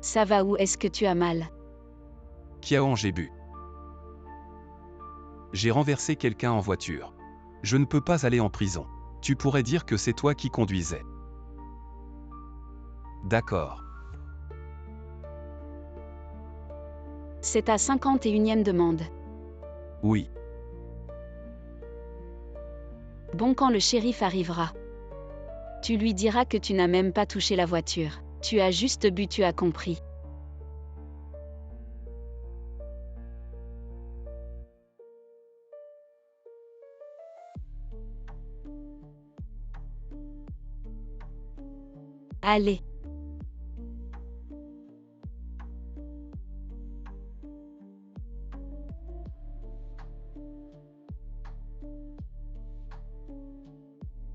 Ça va ou est-ce que tu as mal? Kiaon, j'ai bu. J'ai renversé quelqu'un en voiture. Je ne peux pas aller en prison. Tu pourrais dire que c'est toi qui conduisais. D'accord. C'est ta 51e demande. Oui. Bon, quand le shérif arrivera, tu lui diras que tu n'as même pas touché la voiture. Tu as juste bu, tu as compris. Allez.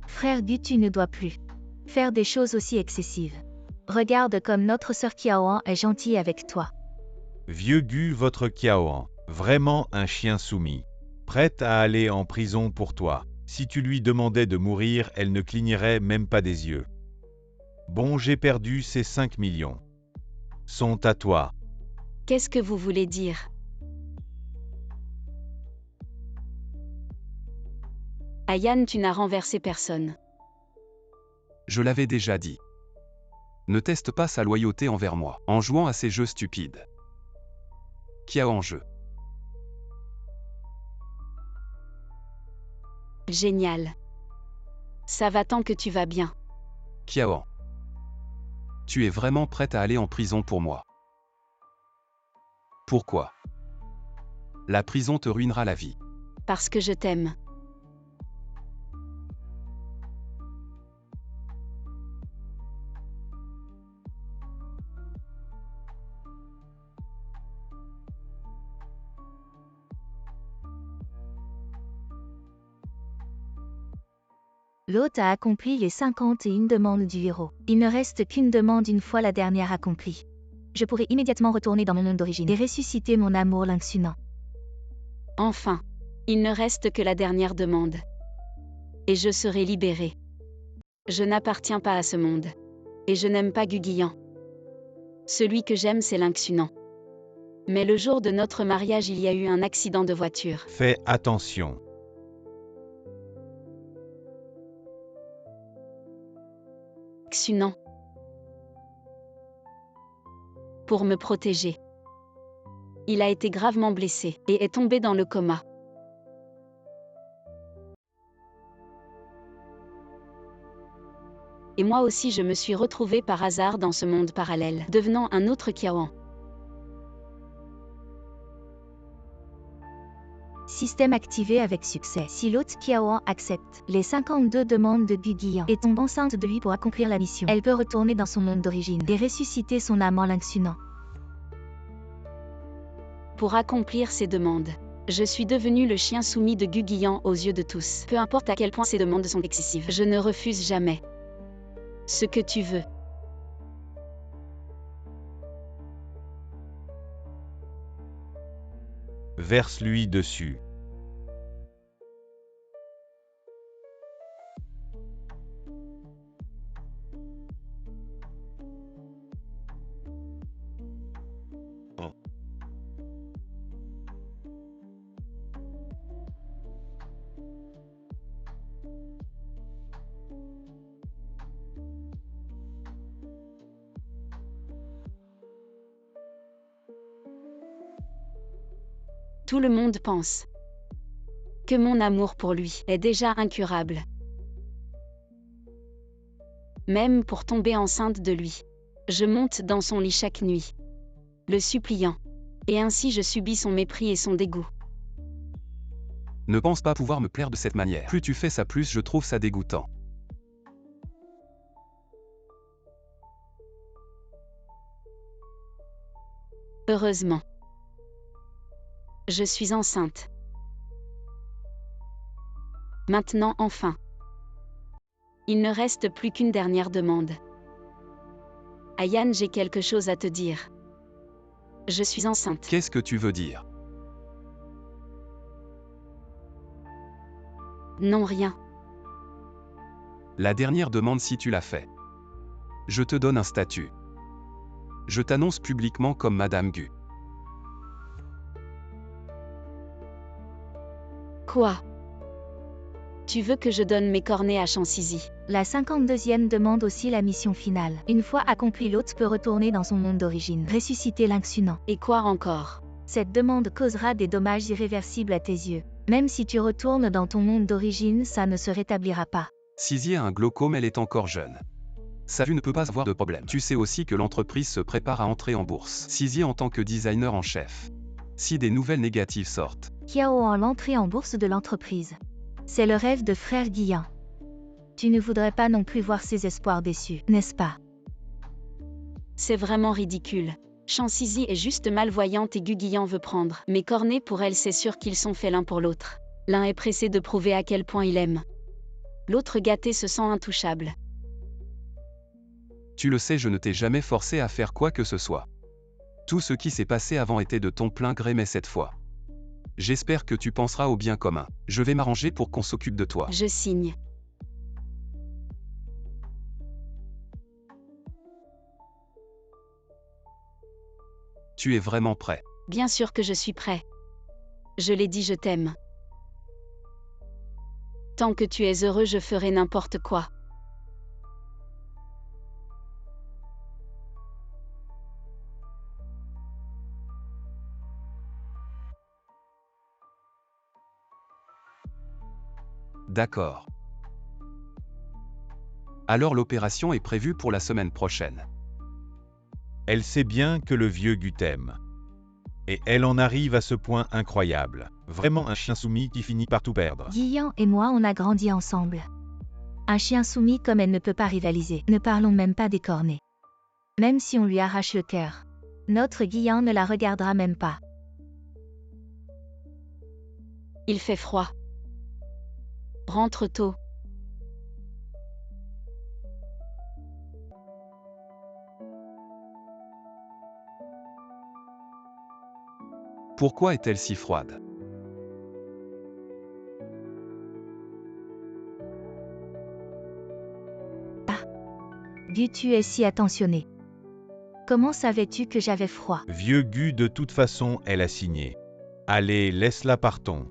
Frère Gu, tu ne dois plus faire des choses aussi excessives. Regarde comme notre sœur Kiaoan est gentille avec toi. Vieux Gu, votre Kiaoan, vraiment un chien soumis. Prête à aller en prison pour toi. Si tu lui demandais de mourir, elle ne clignerait même pas des yeux. Bon, j'ai perdu ces 5 millions. Sont à toi. Qu'est-ce que vous voulez dire? Ayan, tu n'as renversé personne. Je l'avais déjà dit. Ne teste pas sa loyauté envers moi, en jouant à ces jeux stupides. Kiaon, jeu. Génial. Ça va tant que tu vas bien. Kiaon. Tu es vraiment prête à aller en prison pour moi. Pourquoi? La prison te ruinera la vie. Parce que je t'aime. L'hôte a accompli les 51 demandes du héros. Il ne reste qu'une demande une fois la dernière accomplie. Je pourrai immédiatement retourner dans mon monde d'origine et ressusciter mon amour Lingsunan. Enfin. Il ne reste que la dernière demande. Et je serai libérée. Je n'appartiens pas à ce monde. Et je n'aime pas Guguian. Celui que j'aime, c'est Lingsunan. Mais le jour de notre mariage, il y a eu un accident de voiture. Fais attention. Xunan. Pour me protéger. Il a été gravement blessé et est tombé dans le coma. Et moi aussi je me suis retrouvée par hasard dans ce monde parallèle, devenant un autre Kiaoan. Système activé avec succès. Si l'hôte Kiaoan accepte les 52 demandes de Guguian et tombe enceinte de lui pour accomplir la mission, elle peut retourner dans son monde d'origine et ressusciter son amant Lingsunan. Pour accomplir ces demandes, je suis devenu le chien soumis de Guguian aux yeux de tous. Peu importe à quel point ces demandes sont excessives, je ne refuse jamais. Ce que tu veux. Verse-lui dessus. Tout le monde pense que mon amour pour lui est déjà incurable. Même pour tomber enceinte de lui. Je monte dans son lit chaque nuit, le suppliant. Et ainsi je subis son mépris et son dégoût. Ne pense pas pouvoir me plaire de cette manière. Plus tu fais ça, plus je trouve ça dégoûtant. Heureusement. Je suis enceinte. Maintenant enfin. Il ne reste plus qu'une dernière demande. Ayan, j'ai quelque chose à te dire. Je suis enceinte. Qu'est-ce que tu veux dire? Non, rien. La dernière demande, si tu l'as fait. Je te donne un statut. Je t'annonce publiquement comme Madame Gu. Quoi? Tu veux que je donne mes cornets à Chansizi? La 52e demande aussi la mission finale. Une fois accomplie, l'hôte peut retourner dans son monde d'origine, ressusciter l'inxunant. Et quoi encore? Cette demande causera des dommages irréversibles à tes yeux. Même si tu retournes dans ton monde d'origine, ça ne se rétablira pas. Sizi a un glaucome, elle est encore jeune. Sa vue ne peut pas avoir de problème. Tu sais aussi que l'entreprise se prépare à entrer en bourse. Sizi en tant que designer en chef. Si des nouvelles négatives sortent, Kiao en l'entrée en bourse de l'entreprise. C'est le rêve de frère Guillain. Tu ne voudrais pas non plus voir ses espoirs déçus, n'est-ce pas? C'est vraiment ridicule. Chansizi est juste malvoyante et Guguian veut prendre mes cornets pour elle, c'est sûr qu'ils sont faits l'un pour l'autre. L'un est pressé de prouver à quel point il aime. L'autre gâté se sent intouchable. tu le sais, je ne t'ai jamais forcé à faire quoi que ce soit. Tout ce qui s'est passé avant était de ton plein gré, mais cette fois. J'espère que tu penseras au bien commun. Je vais m'arranger pour qu'on s'occupe de toi. Je signe. Tu es vraiment prêt. Bien sûr que je suis prêt. Je l'ai dit, je t'aime. Tant que tu es heureux, je ferai n'importe quoi. D'accord. Alors l'opération est prévue pour la semaine prochaine. Elle sait bien que le vieux Gu t'aime. Et elle en arrive à ce point incroyable. Vraiment un chien soumis qui finit par tout perdre. Guillain et moi, on a grandi ensemble. Un chien soumis comme elle ne peut pas rivaliser. Ne parlons même pas des cornets. Même si on lui arrache le cœur. Notre Guillain ne la regardera même pas. Il fait froid. Rentre tôt. Pourquoi est-elle si froide? Gu, tu es si attentionné. Comment savais-tu que j'avais froid? Vieux Gu, de toute façon, elle a signé. Allez, laisse-la, partons.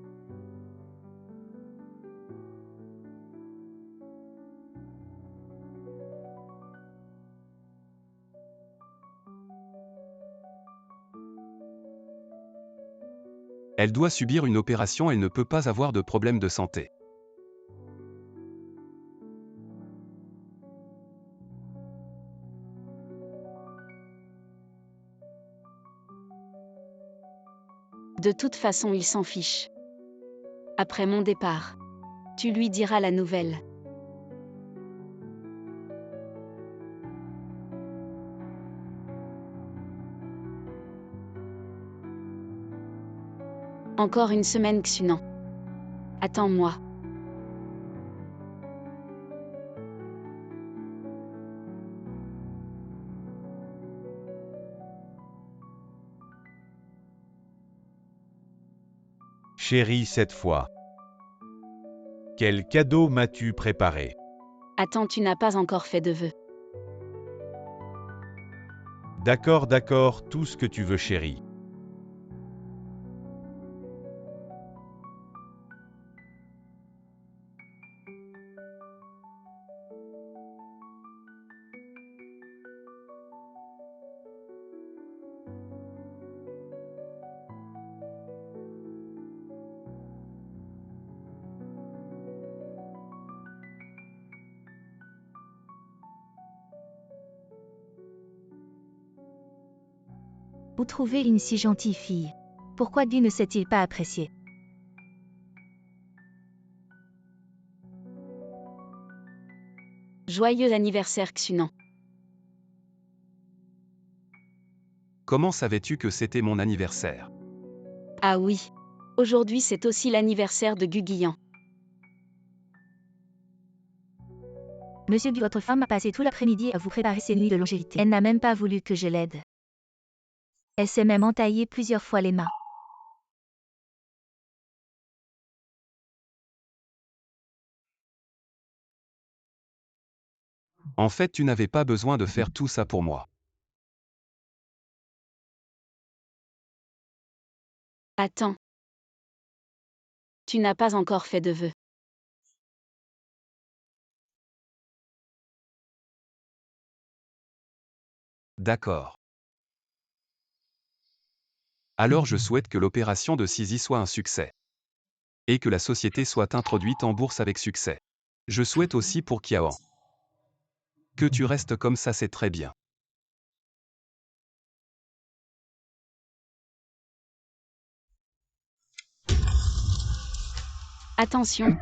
Elle doit subir une opération, elle ne peut pas avoir de problème de santé. De toute façon, il s'en fiche. Après mon départ, tu lui diras la nouvelle. Encore une semaine, Xunan. Attends-moi. Chérie, cette fois. Quel cadeau m'as-tu préparé? Attends, tu n'as pas encore fait de vœux. D'accord, d'accord, tout ce que tu veux, chérie. Où trouver une si gentille fille? Pourquoi Gu ne s'est-il pas apprécié? Joyeux anniversaire, Xunan. Comment savais-tu que c'était mon anniversaire? Ah oui. Aujourd'hui, c'est aussi l'anniversaire de Guguian. Monsieur Gu, votre femme a passé tout l'après-midi à vous préparer ses nuits de longévité. Elle n'a même pas voulu que je l'aide. Elle s'est même entaillée plusieurs fois les mains. En fait, tu n'avais pas besoin de faire tout ça pour moi. Attends. Tu n'as pas encore fait de vœux. D'accord. Alors je souhaite que l'opération de Sisi soit un succès. Et que la société soit introduite en bourse avec succès. Je souhaite aussi pour Kiaon. Que tu restes comme ça, c'est très bien. Attention.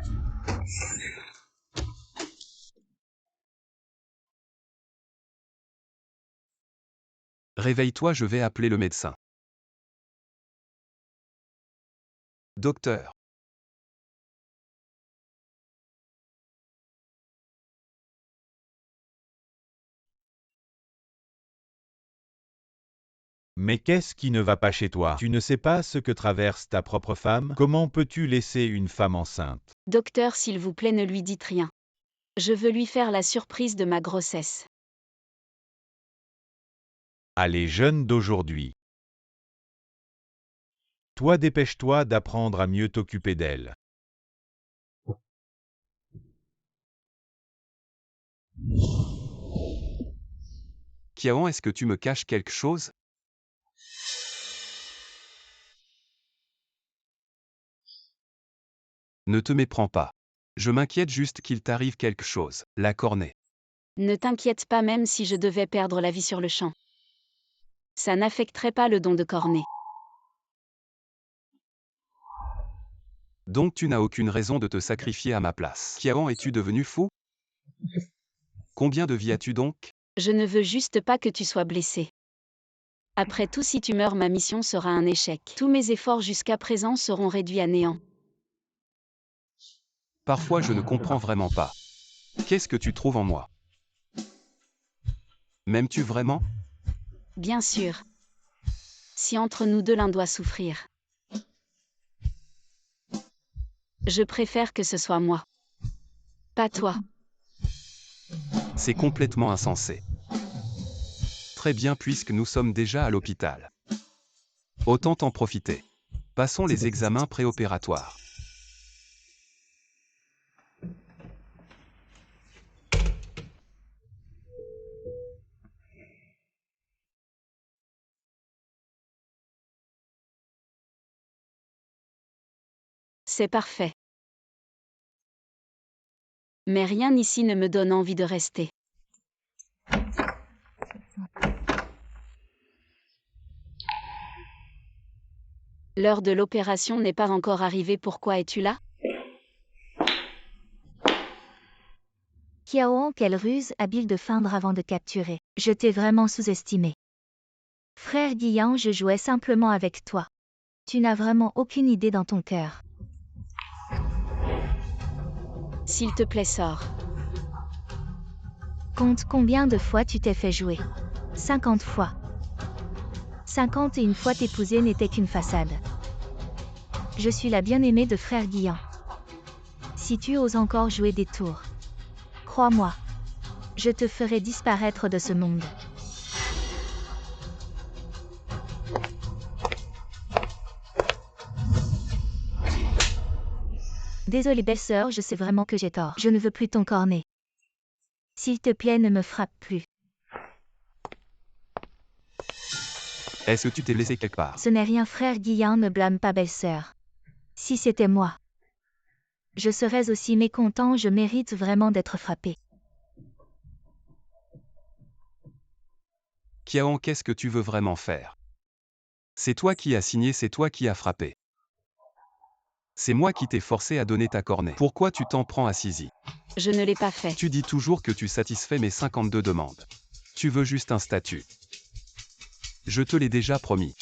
Réveille-toi, je vais appeler le médecin. Docteur. Mais qu'est-ce qui ne va pas chez toi? Tu ne sais pas ce que traverse ta propre femme? Comment peux-tu laisser une femme enceinte? Docteur, s'il vous plaît, ne lui dites rien. Je veux lui faire la surprise de ma grossesse. À les jeunes d'aujourd'hui. Toi, dépêche-toi d'apprendre à mieux t'occuper d'elle. Kiaon, est-ce que tu me caches quelque chose? Ne te méprends pas. Je m'inquiète juste qu'il t'arrive quelque chose, la cornée. Ne t'inquiète pas, même si je devais perdre la vie sur le champ. Ça n'affecterait pas le don de cornée. Donc tu n'as aucune raison de te sacrifier à ma place. Kiaon, es-tu devenu fou? Combien de vies as-tu donc? Je ne veux juste pas que tu sois blessé. Après tout, si tu meurs, ma mission sera un échec. Tous mes efforts jusqu'à présent seront réduits à néant. Parfois je ne comprends vraiment pas. Qu'est-ce que tu trouves en moi? M'aimes-tu vraiment? Bien sûr. Si entre nous deux l'un doit souffrir. Je préfère que ce soit moi. Pas toi. C'est complètement insensé. Très bien, puisque nous sommes déjà à l'hôpital. Autant en profiter. Passons les examens préopératoires. C'est parfait. Mais rien ici ne me donne envie de rester. L'heure de l'opération n'est pas encore arrivée, pourquoi es-tu là? Kiaon, quelle ruse habile de feindre avant de capturer. Je t'ai vraiment sous-estimé. Frère Guiyan, je jouais simplement avec toi. Tu n'as vraiment aucune idée dans ton cœur. S'il te plaît, sors. Compte combien de fois tu t'es fait jouer. 50 fois. 51 fois t'épouser n'était qu'une façade. Je suis la bien-aimée de frère Guiyan. Si tu oses encore jouer des tours, crois-moi, je te ferai disparaître de ce monde. Désolée belle-sœur, je sais vraiment que j'ai tort. Je ne veux plus ton cornet. S'il te plaît, ne me frappe plus. Est-ce que tu t'es blessé quelque part? Ce n'est rien, frère Guiyan, ne blâme pas belle-sœur. Si c'était moi, je serais aussi mécontent, je mérite vraiment d'être frappé. Kiaon, qu'est-ce que tu veux vraiment faire? C'est toi qui as signé, c'est toi qui as frappé. C'est moi qui t'ai forcé à donner ta cornée. Pourquoi tu t'en prends à Sisi? Je ne l'ai pas fait. Tu dis toujours que tu satisfais mes 52 demandes. Tu veux juste un statut. Je te l'ai déjà promis.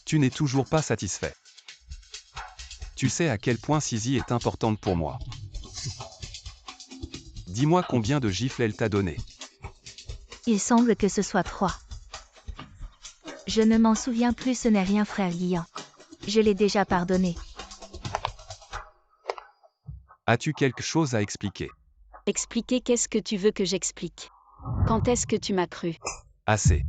Tu n'es toujours pas satisfait. Tu sais à quel point Sisi est importante pour moi. Dis-moi combien de gifles elle t'a donné. Il semble que ce soit 3. Je ne m'en souviens plus, ce n'est rien, frère Guiyan. Je l'ai déjà pardonné. As-tu quelque chose à expliquer? Expliquer, qu'est-ce que tu veux que j'explique? Quand est-ce que tu m'as cru? Assez.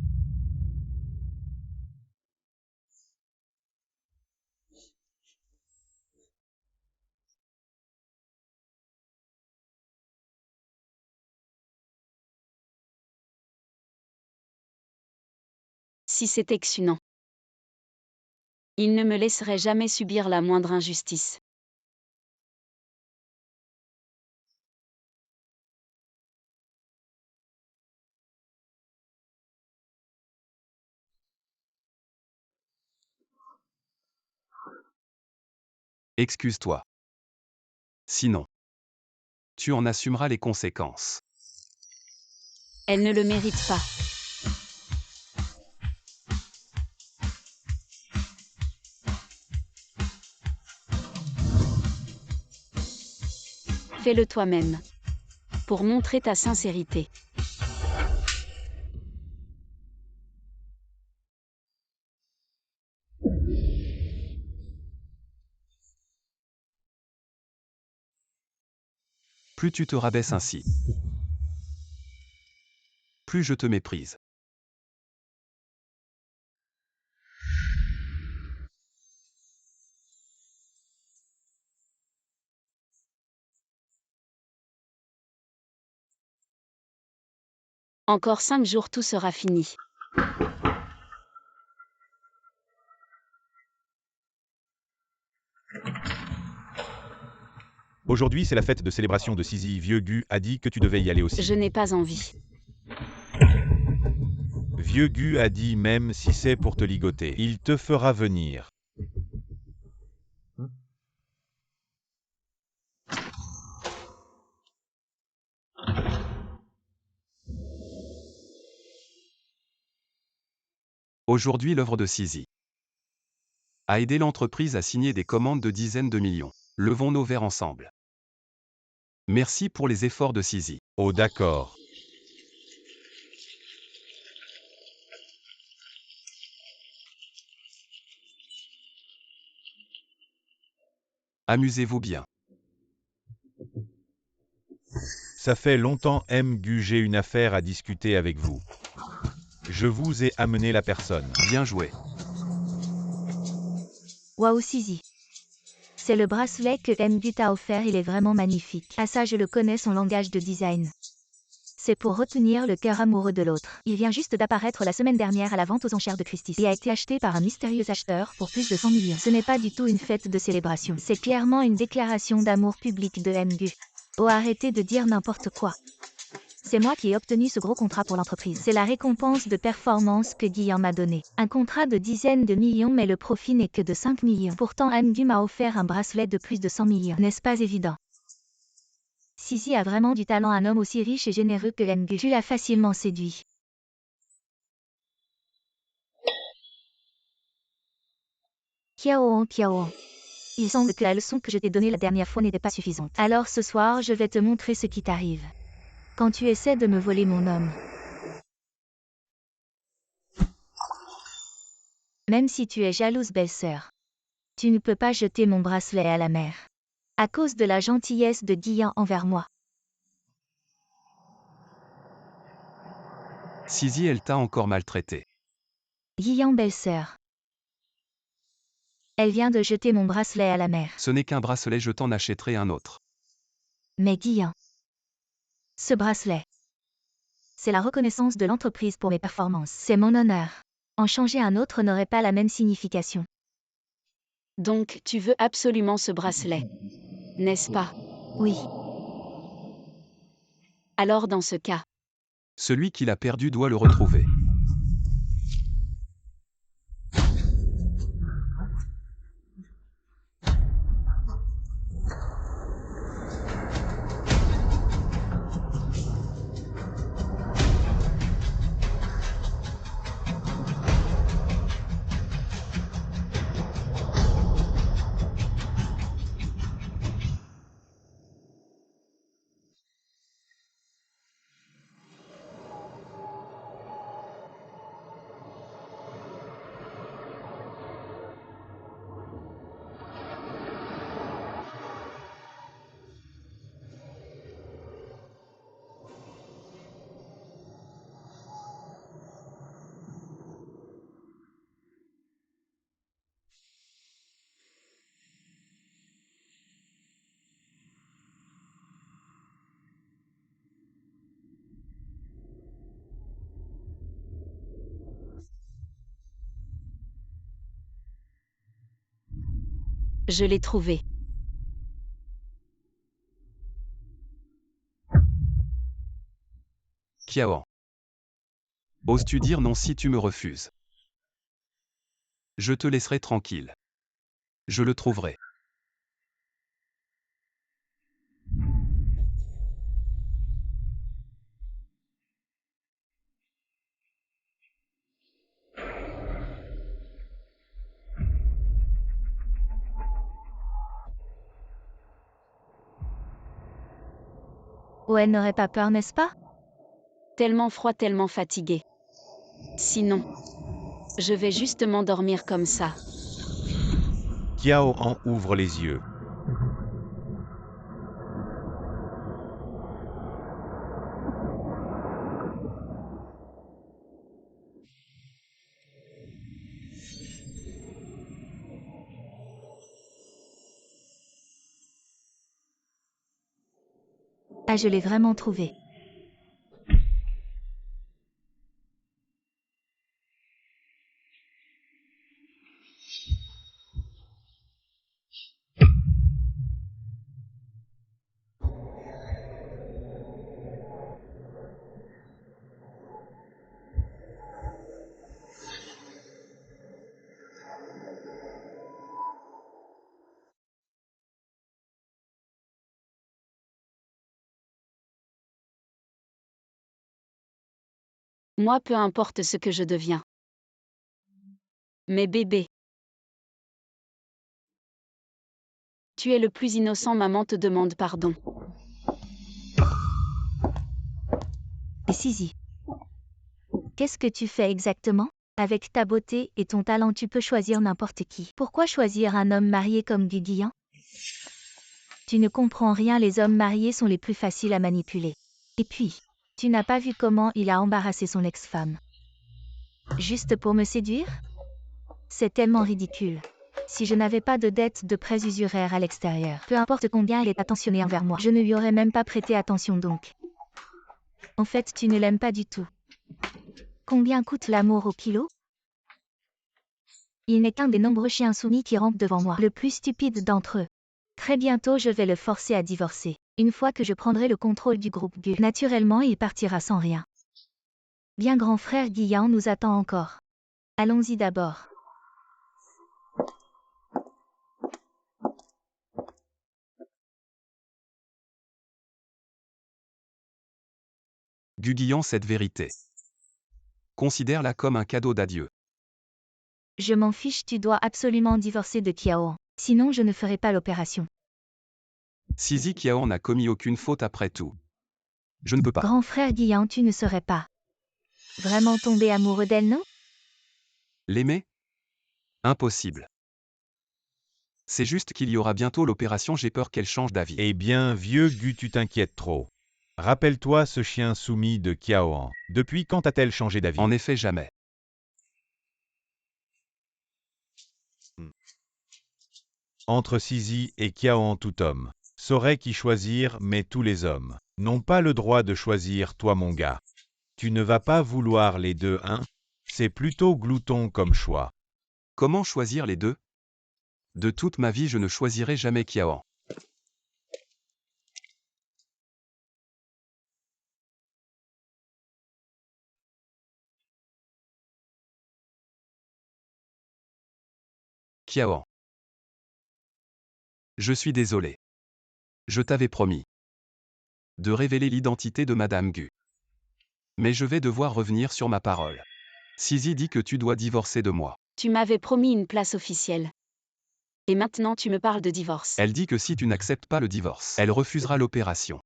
si c'était Xunan. Il ne me laisserait jamais subir la moindre injustice. Excuse-toi. Sinon, tu en assumeras les conséquences. Elle ne le mérite pas. Fais-le toi-même. Pour montrer ta sincérité. Plus tu te rabaisses ainsi, plus je te méprise. Encore 5 jours tout sera fini. Aujourd'hui, c'est la fête de célébration de Sisi. Vieux Gu a dit que tu devais y aller aussi. Je n'ai pas envie. Vieux Gu a dit même si c'est pour te ligoter, il te fera venir. Aujourd'hui, l'œuvre de Sisi a aidé l'entreprise à signer des commandes de dizaines de millions. Levons nos verres ensemble. Merci pour les efforts de Sisi. Oh d'accord. Amusez-vous bien. Ça fait longtemps Gu, j'ai une affaire à discuter avec vous. Je vous ai amené la personne. Bien joué. Waouh Sisi. C'est le bracelet que Mgu t'a offert, il est vraiment magnifique. Ah ça je le connais, son langage de design. C'est pour retenir le cœur amoureux de l'autre. Il vient juste d'apparaître la semaine dernière à la vente aux enchères de Christie's et a été acheté par un mystérieux acheteur pour plus de 100 millions. Ce n'est pas du tout une fête de célébration. C'est clairement une déclaration d'amour public de Mgu. Oh arrêtez de dire n'importe quoi. C'est moi qui ai obtenu ce gros contrat pour l'entreprise. C'est la récompense de performance que Guillaume m'a donnée. Un contrat de dizaines de millions mais le profit n'est que de 5 millions. Pourtant Mgu m'a offert un bracelet de plus de 100 millions. N'est-ce pas évident? Sisi a vraiment du talent, un homme aussi riche et généreux que Mgu. Tu l'as facilement séduit. Kiaoan, Kiaoan. Il semble que la leçon que je t'ai donnée la dernière fois n'était pas suffisante. Alors ce soir, je vais te montrer ce qui t'arrive. Quand tu essaies de me voler mon homme. Même si tu es jalouse, belle-sœur. Tu ne peux pas jeter mon bracelet à la mer. À cause de la gentillesse de Guillaume envers moi. Sisi, elle t'a encore maltraité. Guillaume, belle-sœur. Elle vient de jeter mon bracelet à la mer. Ce n'est qu'un bracelet, je t'en achèterai un autre. Mais Guillaume. Ce bracelet. C'est la reconnaissance de l'entreprise pour mes performances. C'est mon honneur. En changer un autre n'aurait pas la même signification. Donc, tu veux absolument ce bracelet, n'est-ce pas? Oui. Alors dans ce cas, Celui qui l'a perdu doit le retrouver. Je l'ai trouvé. Kiaoan. Oses-tu dire non si tu me refuses? Je te laisserai tranquille. Je le trouverai. Owen n'aurait pas peur, n'est-ce pas? Tellement froid, tellement fatigué. Sinon, je vais juste m'endormir comme ça. Kiaoan ouvre les yeux. Ah, je l'ai vraiment trouvé. Moi, peu importe ce que je deviens. Mais bébé. Tu es le plus innocent, maman te demande pardon. Et Sizi. Qu'est-ce que tu fais exactement? Avec ta beauté et ton talent, tu peux choisir n'importe qui. Pourquoi choisir un homme marié comme Guiguian? Tu ne comprends rien, les hommes mariés sont les plus faciles à manipuler. Et puis, tu n'as pas vu comment il a embarrassé son ex-femme. Juste pour me séduire? C'est tellement ridicule. Si je n'avais pas de dette de prêts usuraires à l'extérieur, peu importe combien il est attentionné envers moi, je ne lui aurais même pas prêté attention donc. En fait, tu ne l'aimes pas du tout. Combien coûte l'amour au kilo? Il n'est qu'un des nombreux chiens soumis qui rampent devant moi, le plus stupide d'entre eux. Très bientôt je vais le forcer à divorcer. Une fois que je prendrai le contrôle du groupe Gu, naturellement il partira sans rien. Bien grand frère Guiyan nous attend encore. Allons-y d'abord. Guiguian cette vérité. Considère-la comme un cadeau d'adieu. Je m'en fiche, tu dois absolument divorcer de Kiaoan. Sinon je ne ferai pas l'opération. Sizi Kiaoan n'a commis aucune faute après tout. Je ne peux pas. Grand frère Guiyan, tu ne serais pas vraiment tombé amoureux d'elle, non? L'aimer? Impossible. C'est juste qu'il y aura bientôt l'opération, j'ai peur qu'elle change d'avis. Eh bien, vieux Gu, tu t'inquiètes trop. Rappelle-toi ce chien soumis de Kiaoan. Depuis quand a-t-elle changé d'avis? En effet, jamais. Entre Sizi et Kiaoan, tout homme saurait qui choisir, mais tous les hommes n'ont pas le droit de choisir, toi mon gars. Tu ne vas pas vouloir les deux, hein? C'est plutôt glouton comme choix. Comment choisir les deux? De toute ma vie, je ne choisirai jamais Kiaoan. Kiaoan. Je suis désolé. Je t'avais promis de révéler l'identité de Madame Gu. Mais je vais devoir revenir sur ma parole. Sizi dit que tu dois divorcer de moi. Tu m'avais promis une place officielle. Et maintenant tu me parles de divorce. Elle dit que si tu n'acceptes pas le divorce, elle refusera l'opération.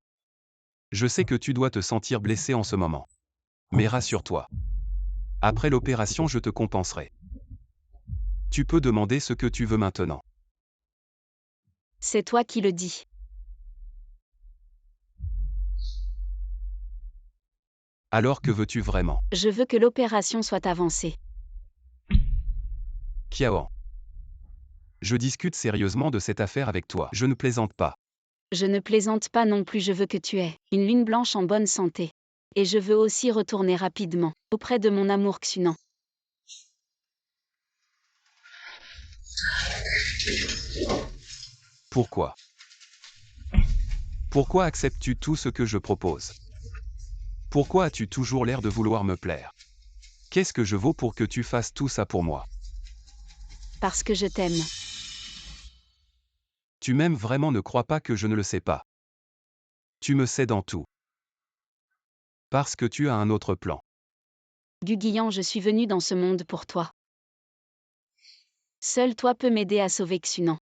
Je sais que tu dois te sentir blessé en ce moment. Mais rassure-toi. Après l'opération, je te compenserai. Tu peux demander ce que tu veux maintenant. C'est toi qui le dis. Alors que veux-tu vraiment? Je veux que l'opération soit avancée. Kiaoan. Je discute sérieusement de cette affaire avec toi. Je ne plaisante pas. Je ne plaisante pas non plus, je veux que tu aies une lune blanche en bonne santé. Et je veux aussi retourner rapidement auprès de mon amour Xunan. Pourquoi? Pourquoi acceptes-tu tout ce que je propose? Pourquoi as-tu toujours l'air de vouloir me plaire? Qu'est-ce que je vaux pour que tu fasses tout ça pour moi? Parce que je t'aime. Tu m'aimes vraiment, ne crois pas que je ne le sais pas. Tu me sais dans tout. Parce que tu as un autre plan. Guguian, je suis venu dans ce monde pour toi. Seul toi peux m'aider à sauver Xunan.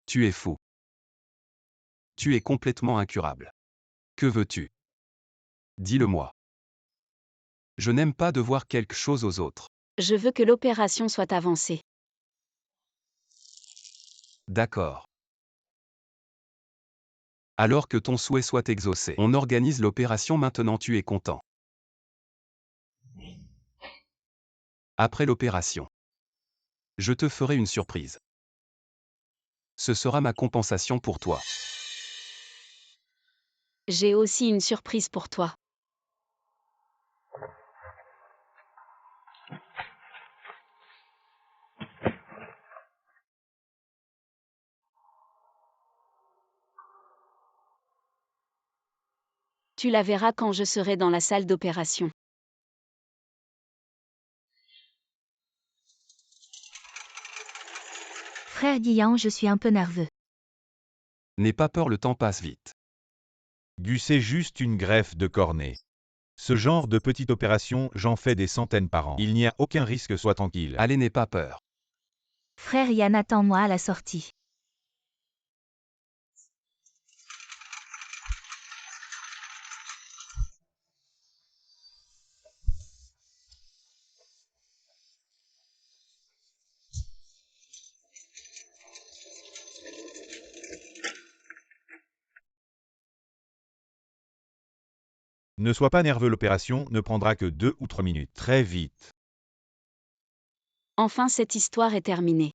Tu es fou. Tu es complètement incurable. Que veux-tu? Dis-le-moi. Je n'aime pas devoir quelque chose aux autres. Je veux que l'opération soit avancée. D'accord. Alors que ton souhait soit exaucé, on organise l'opération maintenant, tu es content. Après l'opération, je te ferai une surprise. Ce sera ma compensation pour toi. J'ai aussi une surprise pour toi. Tu la verras quand je serai dans la salle d'opération. Frère Guillain, je suis un peu nerveux. N'aie pas peur, le temps passe vite. Gu, c'est juste une greffe de cornée. Ce genre de petite opération, j'en fais des centaines par an. Il n'y a aucun risque, sois tranquille. Allez, n'aie pas peur. Frère Yann, attends-moi à la sortie. Ne sois pas nerveux, l'opération ne prendra que 2 ou 3 minutes. Très vite. Enfin, cette histoire est terminée.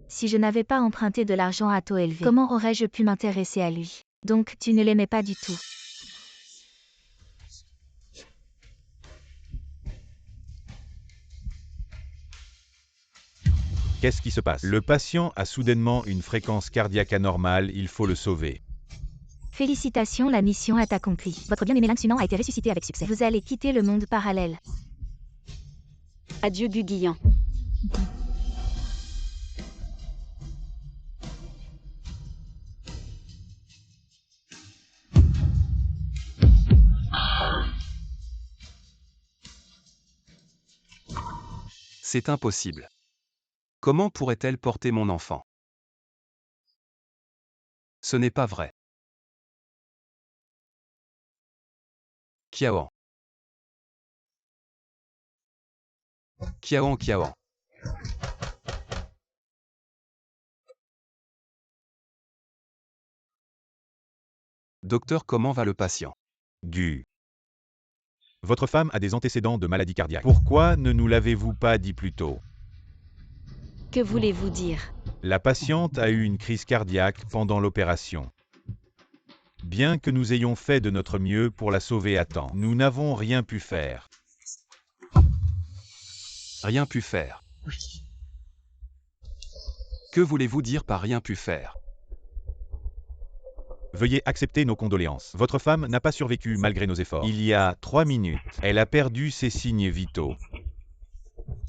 Si je n'avais pas emprunté de l'argent à taux élevé, comment aurais-je pu m'intéresser à lui? Donc, tu ne l'aimais pas du tout. Qu'est-ce qui se passe? Le patient a soudainement une fréquence cardiaque anormale, il faut le sauver. Félicitations, la mission est accomplie. Votre bien-aimé Xunan a été ressuscité avec succès. Vous allez quitter le monde parallèle. Adieu Guguian. C'est impossible. Comment pourrait-elle porter mon enfant? Ce n'est pas vrai. Kiawan. Kiawan, Kiawan. Docteur, comment va le patient? Gu. Votre femme a des antécédents de maladie cardiaque. Pourquoi ne nous l'avez-vous pas dit plus tôt? Que voulez-vous dire? La patiente a eu une crise cardiaque pendant l'opération. Bien que nous ayons fait de notre mieux pour la sauver à temps, nous n'avons rien pu faire. Rien pu faire. Que voulez-vous dire par rien pu faire? Veuillez accepter nos condoléances. Votre femme n'a pas survécu malgré nos efforts. Il y a 3 minutes, elle a perdu ses signes vitaux.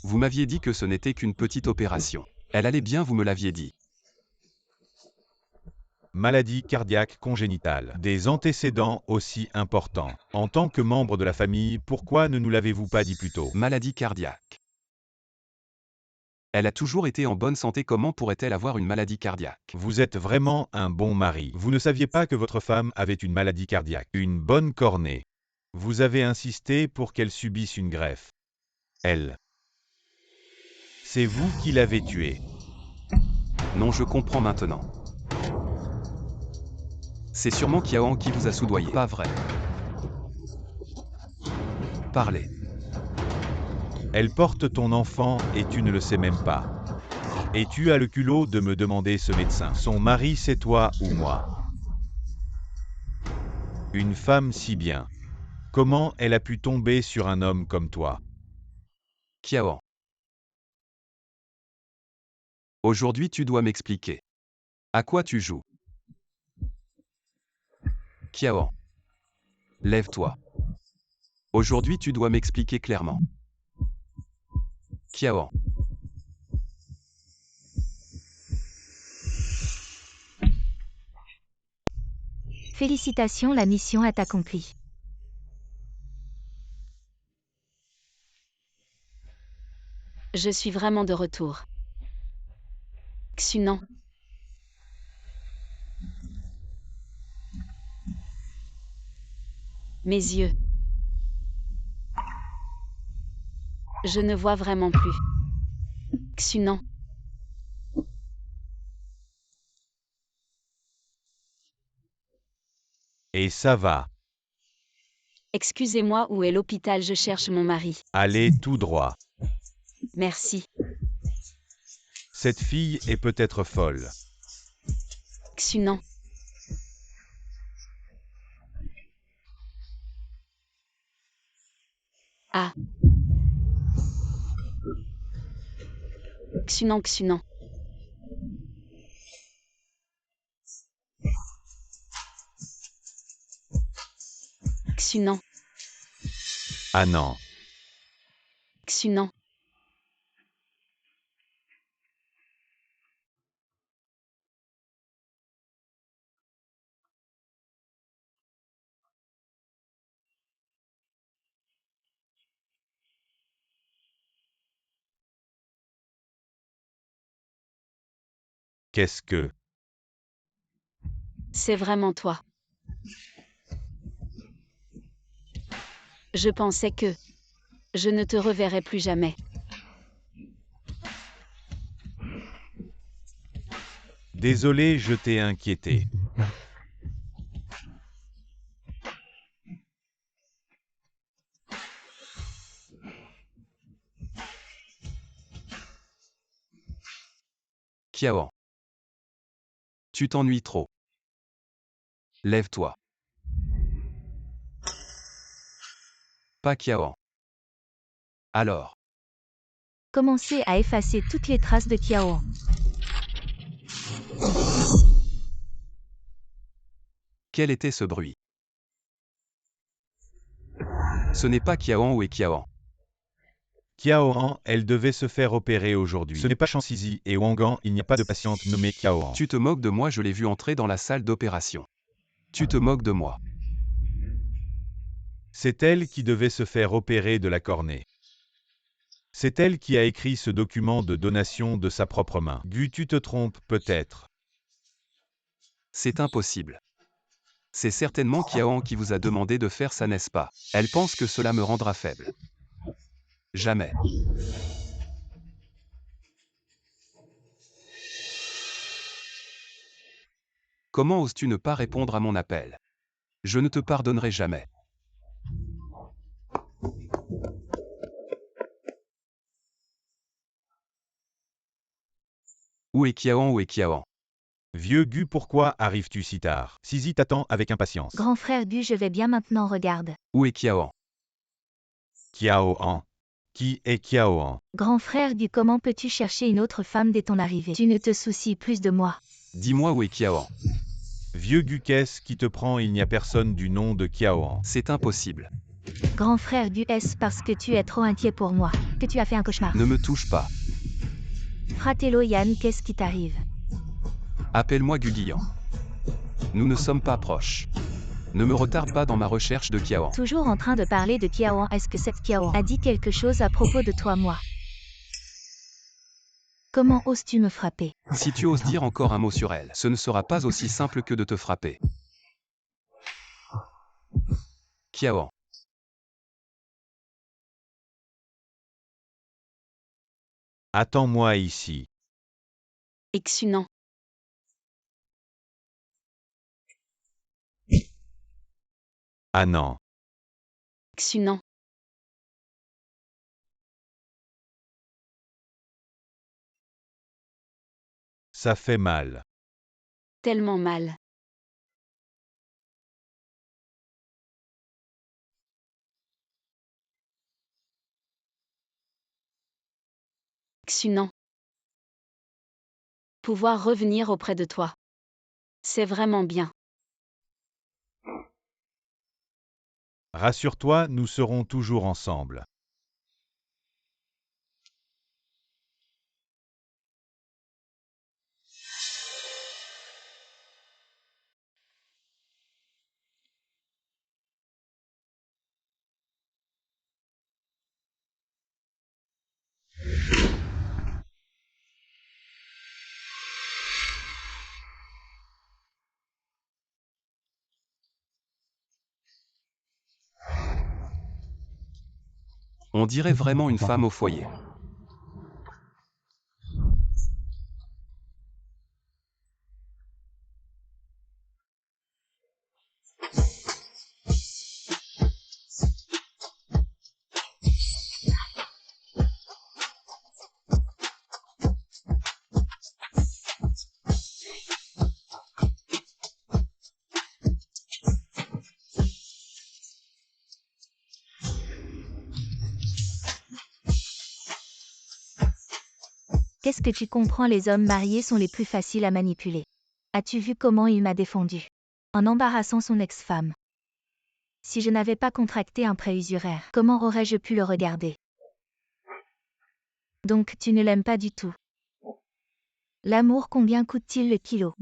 Vous m'aviez dit que ce n'était qu'une petite opération. Elle allait bien, vous me l'aviez dit. Maladie cardiaque congénitale. Des antécédents aussi importants. En tant que membre de la famille, pourquoi ne nous l'avez-vous pas dit plus tôt? Maladie cardiaque. Elle a toujours été en bonne santé, comment pourrait-elle avoir une maladie cardiaque? Vous êtes vraiment un bon mari. Vous ne saviez pas que votre femme avait une maladie cardiaque, une bonne cornée. Vous avez insisté pour qu'elle subisse une greffe. Elle. C'est vous qui l'avez tuée. Non, je comprends maintenant. C'est sûrement Kiawan qui vous a soudoyé. Pas vrai. Parlez. Elle porte ton enfant et tu ne le sais même pas. Et tu as le culot de me demander ce médecin. Son mari, c'est toi ou moi? Une femme si bien. Comment elle a pu tomber sur un homme comme toi? Kiawan. Aujourd'hui tu dois m'expliquer. À quoi tu joues? Kiawan. Lève-toi. Aujourd'hui tu dois m'expliquer clairement. Kiawan. Félicitations, la mission est accomplie. Je suis vraiment de retour. Xunan. Mes yeux. Je ne vois vraiment plus. Xunan. Et ça va. Excusez-moi, où est l'hôpital? Je cherche mon mari. Allez tout droit. Merci. Cette fille est peut-être folle. Xunan. Ah. Xunan, Xunan. Xunan. Ah non. Xunan. Qu'est-ce que... C'est vraiment toi. Je pensais que je ne te reverrai plus jamais. Désolé, je t'ai inquiété. Kiawan. Tu t'ennuies trop. Lève-toi. Pas Kiawan. Alors. Commencez à effacer toutes les traces de Kiawan. Quel était ce bruit? Ce n'est pas Kiawan ou est Kiawan. Kiaoan, elle devait se faire opérer aujourd'hui. Ce n'est pas Chansizi et Wangan, il n'y a pas de patiente nommée Kiaoan. Tu te moques de moi, je l'ai vu entrer dans la salle d'opération. Tu te moques de moi. C'est elle qui devait se faire opérer de la cornée. C'est elle qui a écrit ce document de donation de sa propre main. Gu, tu te trompes peut-être. C'est impossible. C'est certainement Kiawan qui vous a demandé de faire ça, n'est-ce pas? Elle pense que cela me rendra faible. Jamais. Comment oses-tu ne pas répondre à mon appel? Je ne te pardonnerai jamais. Où est Kiawan? Où est Kiawan? Vieux Gu, pourquoi arrives-tu si tard? Sizi t'attend avec impatience. Grand frère Gu, je vais bien maintenant, regarde. Où est Kiawan? Kiaoan. Qui est Kiaoan? Grand frère Gu, comment peux-tu chercher une autre femme dès ton arrivée? Tu ne te soucies plus de moi. Dis-moi où est Kiawan? Vieux Gu, qu'est-ce qui te prend? Il n'y a personne du nom de Kiaoan. C'est impossible. Grand frère Gu, est-ce parce que tu es trop inquiet pour moi que tu as fait un cauchemar? Ne me touche pas. Fratello Yann, qu'est-ce qui t'arrive? Appelle-moi Guguian. Nous ne sommes pas proches. Ne me retarde pas dans ma recherche de Kiawan. Toujours en train de parler de Kiawan, est-ce que cette Kiawan a dit quelque chose à propos de toi, moi? Comment oses-tu me frapper? Si tu oses dire encore un mot sur elle, ce ne sera pas aussi simple que de te frapper. Kiawan. Attends-moi ici. Xunan. Ah non. Xunan. Ça fait mal. Tellement mal. Xunan. Pouvoir revenir auprès de toi. C'est vraiment bien. Rassure-toi, nous serons toujours ensemble. On dirait vraiment une femme au foyer. Qu'est-ce que tu comprends? Les hommes mariés sont les plus faciles à manipuler. As-tu vu comment il m'a défendu? En embarrassant son ex-femme. Si je n'avais pas contracté un prêt usuraire, comment aurais-je pu le regarder? Donc tu ne l'aimes pas du tout. L'amour, combien coûte-t-il le kilo?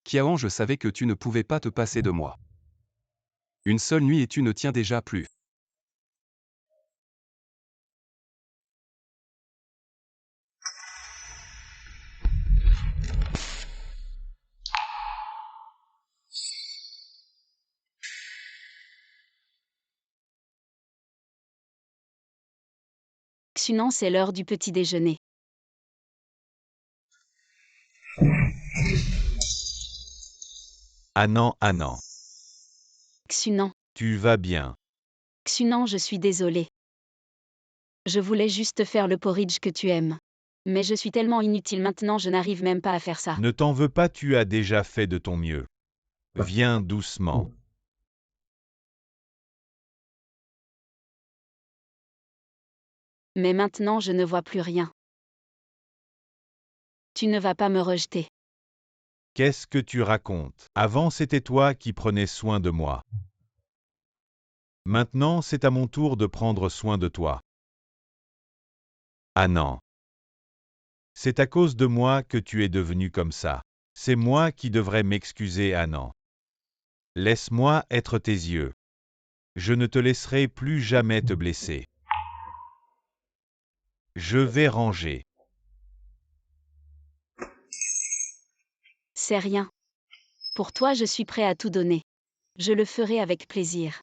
Kiaon, je savais que tu ne pouvais pas te passer de moi. Une seule nuit et tu ne tiens déjà plus. Xunan, c'est l'heure du petit déjeuner. Anan. Xunan. Tu vas bien. Xunan, je suis désolée. Je voulais juste faire le porridge que tu aimes. Mais je suis tellement inutile maintenant, je n'arrive même pas à faire ça. Ne t'en veux pas, tu as déjà fait de ton mieux. Viens doucement. Mais maintenant je ne vois plus rien. Tu ne vas pas me rejeter. Qu'est-ce que tu racontes? Avant, c'était toi qui prenais soin de moi. Maintenant, c'est à mon tour de prendre soin de toi. Anan. C'est à cause de moi que tu es devenu comme ça. C'est moi qui devrais m'excuser, Anan. Laisse-moi être tes yeux. Je ne te laisserai plus jamais te blesser. Je vais ranger. C'est rien. Pour toi, je suis prêt à tout donner. Je le ferai avec plaisir.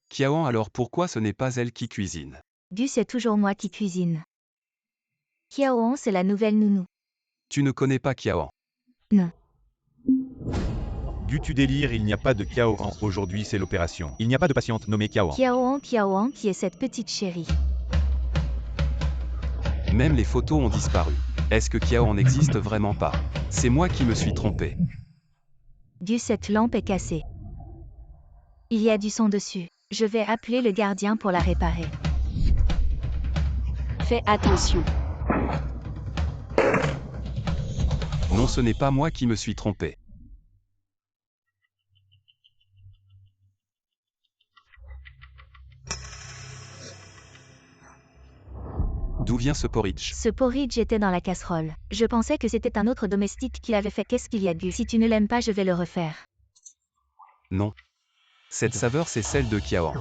Kiaon, alors pourquoi ce n'est pas elle qui cuisine? Du, c'est toujours moi qui cuisine. Kiaoan, c'est la nouvelle nounou. Tu ne connais pas Kiaon. Non. Tu délires, il n'y a pas de Kiaoran. Aujourd'hui, c'est l'opération. Il n'y a pas de patiente nommée Kiaoran. Kiaoan, qui est cette petite chérie. Même les photos ont disparu. Est-ce que Kiaon n'existe vraiment pas? C'est moi qui me suis trompé. Du, cette lampe est cassée. Il y a du sang dessus. Je vais appeler le gardien pour la réparer. Fais attention. Non, ce n'est pas moi qui me suis trompé. D'où vient ce porridge? Ce porridge était dans la casserole. Je pensais que c'était un autre domestique qui l'avait fait. Qu'est-ce qu'il y a du? Si tu ne l'aimes pas, je vais le refaire. Non. Cette saveur, c'est celle de Kiaon.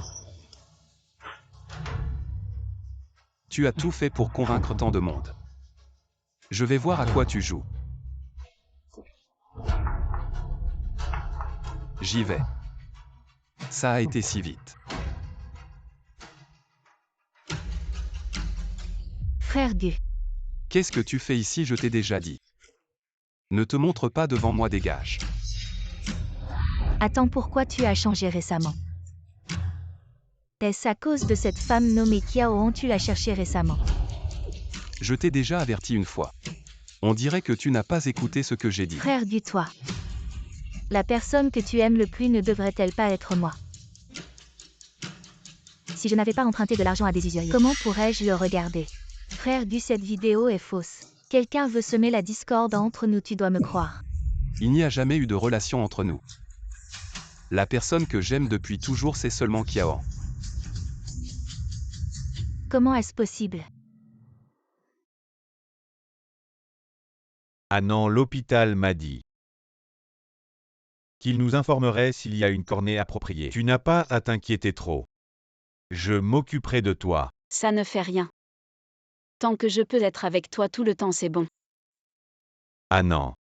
Tu as tout fait pour convaincre tant de monde. Je vais voir à quoi tu joues. J'y vais. Ça a été si vite. Frère Gu. Qu'est-ce que tu fais ici? Je t'ai déjà dit. Ne te montre pas devant moi, dégage. Attends, pourquoi tu as changé récemment? Est-ce à cause de cette femme nommée Kiao tu l'as cherchée récemment? Je t'ai déjà averti une fois. On dirait que tu n'as pas écouté ce que j'ai dit. Frère du toi. La personne que tu aimes le plus ne devrait-elle pas être moi? Si je n'avais pas emprunté de l'argent à des usuriers, comment pourrais-je le regarder? Frère du, cette vidéo est fausse. Quelqu'un veut semer la discorde entre nous, tu dois me croire. Il n'y a jamais eu de relation entre nous. La personne que j'aime depuis toujours, c'est seulement Kiao. Comment est-ce possible? Ah non, l'hôpital m'a dit qu'il nous informerait s'il y a une cornée appropriée. Tu n'as pas à t'inquiéter trop. Je m'occuperai de toi. Ça ne fait rien. Tant que je peux être avec toi tout le temps, c'est bon. Ah non.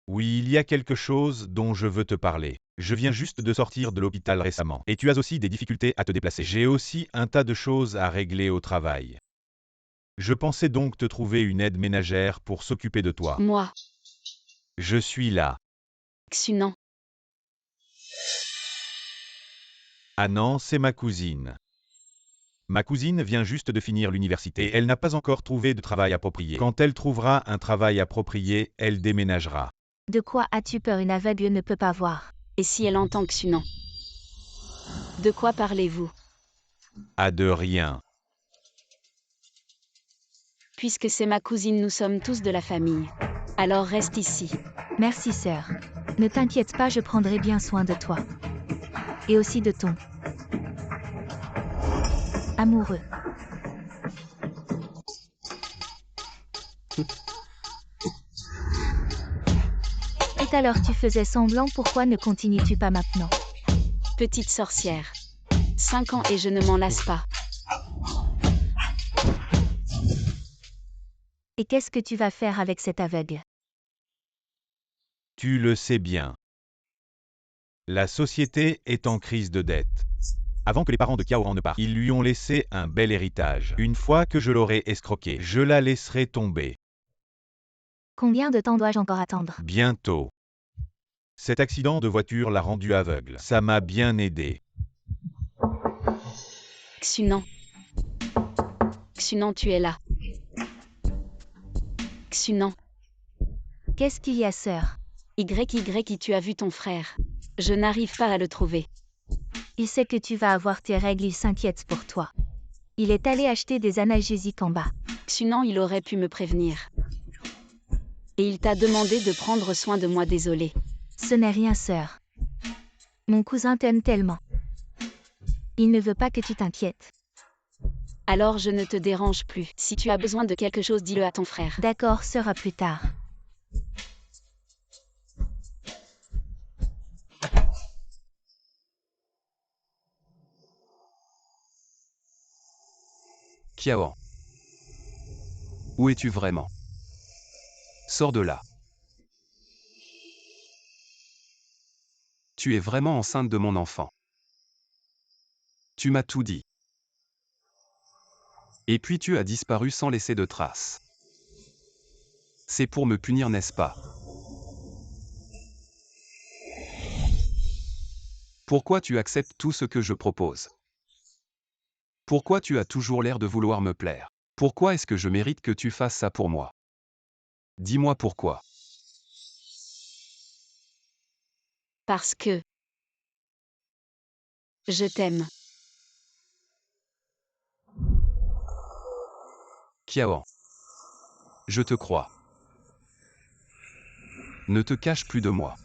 Oui, il y a quelque chose dont je veux te parler. Je viens juste de sortir de l'hôpital récemment. Et tu as aussi des difficultés à te déplacer. J'ai aussi un tas de choses à régler au travail. Je pensais donc te trouver une aide ménagère pour s'occuper de toi. Moi, Je suis là. Xunan, Ah non, c'est ma cousine. Ma cousine vient juste de finir l'université et elle n'a pas encore trouvé de travail approprié. Quand elle trouvera un travail approprié, elle déménagera. De quoi as-tu peur? Une aveugle ne peut pas voir. et si elle entend Xunan? De quoi parlez-vous? Ah de rien. Puisque c'est ma cousine, nous sommes tous de la famille. Alors reste ici. Merci sœur. Ne t'inquiète pas, je prendrai bien soin de toi. Et aussi de ton amoureux. Tout à l'heure tu faisais semblant, pourquoi ne continues-tu pas maintenant? Petite sorcière. 5 ans et je ne m'en lasse pas. Et qu'est-ce que tu vas faire avec cet aveugle? Tu le sais bien. La société est en crise de dette. Avant que les parents de Kiao ne partent, ils lui ont laissé un bel héritage. Une fois que je l'aurai escroqué, je la laisserai tomber. Combien de temps dois-je encore attendre? Bientôt. Cet accident de voiture l'a rendu aveugle. Ça m'a bien aidé. Xunan. Xunan, tu es là. Xunan. Qu'est-ce qu'il y a, sœur? YY, tu as vu ton frère. Je n'arrive pas à le trouver. Il sait que tu vas avoir tes règles, il s'inquiète pour toi. Il est allé acheter des analgésiques en bas. Xunan, il aurait pu me prévenir. Et il t'a demandé de prendre soin de moi, désolé. Ce n'est rien, sœur. Mon cousin t'aime tellement. Il ne veut pas que tu t'inquiètes. Alors je ne te dérange plus. Si tu as besoin de quelque chose, dis-le à ton frère. D'accord, sœur, à plus tard. Kiao. Où es-tu vraiment? Sors de là. Tu es vraiment enceinte de mon enfant. Tu m'as tout dit. Et puis tu as disparu sans laisser de traces. C'est pour me punir, n'est-ce pas? Pourquoi tu acceptes tout ce que je propose? Pourquoi tu as toujours l'air de vouloir me plaire? Pourquoi est-ce que je mérite que tu fasses ça pour moi? Dis-moi pourquoi. Parce que je t'aime. Kiao. Je te crois. Ne te cache plus de moi.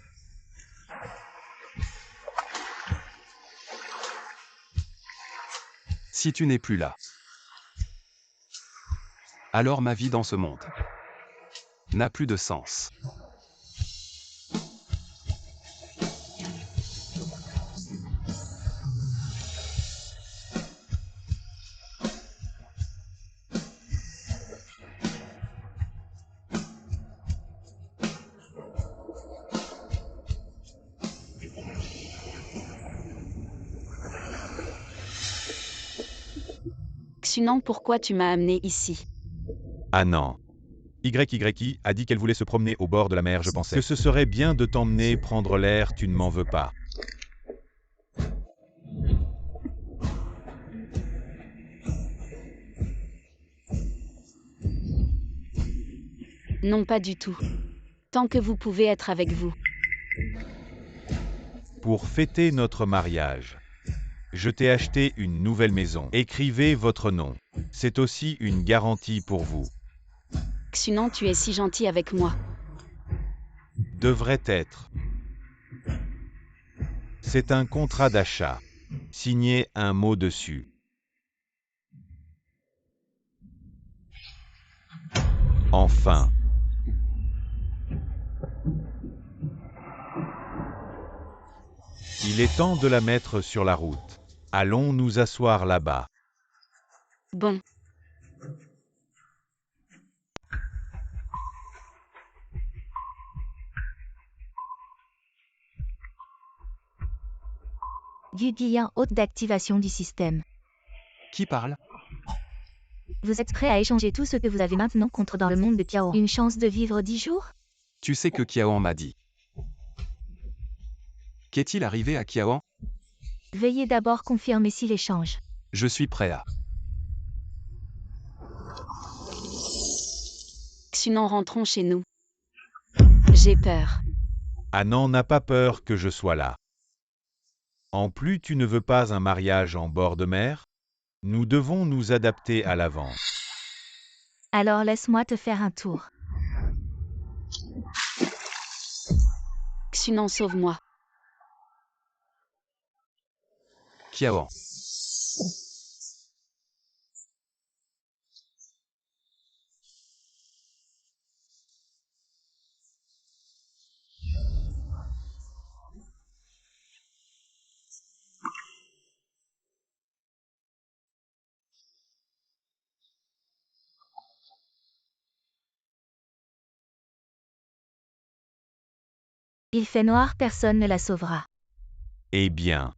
Si tu n'es plus là, alors ma vie dans ce monde n'a plus de sens. Xunan, pourquoi tu m'as amené ici? Ah non. YYI a dit qu'elle voulait se promener au bord de la mer. Je pensais que ce serait bien de t'emmener prendre l'air, tu ne m'en veux pas. Non, pas du tout. Tant que vous pouvez être avec vous. Pour fêter notre mariage, je t'ai acheté une nouvelle maison. Écrivez votre nom. C'est aussi une garantie pour vous. Xunan, tu es si gentil avec moi. Devrait être. C'est un contrat d'achat. Signez un mot dessus. Enfin. Il est temps de la mettre sur la route. Allons nous asseoir là-bas. Bon. Guguian, hôte d'activation du système. Qui parle? Vous êtes prêt à échanger tout ce que vous avez maintenant contre dans le monde de Kiao. Une chance de vivre 10 jours? Tu sais que Kiaon m'a dit. Qu'est-il arrivé à Kiaon? Veuillez d'abord confirmer si l'échange. Je suis prêt à. Xunan, rentrons chez nous. J'ai peur. Anan n'a pas peur que je sois là. En plus, tu ne veux pas un mariage en bord de mer? Nous devons nous adapter à l'avance. Alors laisse-moi te faire un tour. Xunan, sauve-moi. Kiaon. Il fait noir, personne ne la sauvera. Eh bien.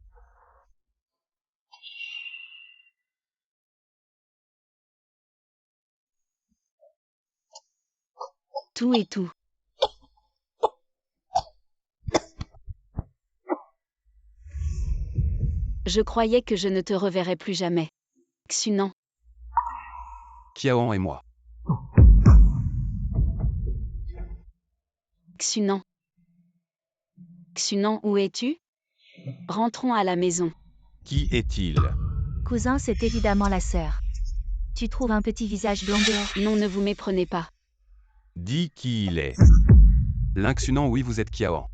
Tout et tout. Je croyais que je ne te reverrais plus jamais. Xunan. Kiaon et moi. Xunan. Xunan, où es-tu? Rentrons à la maison. Qui est-il? Cousin, c'est évidemment la sœur. Tu trouves un petit visage blond dehors? Non, ne vous méprenez pas. Dis qui il est. Lynxunan, oui, vous êtes Kiaon.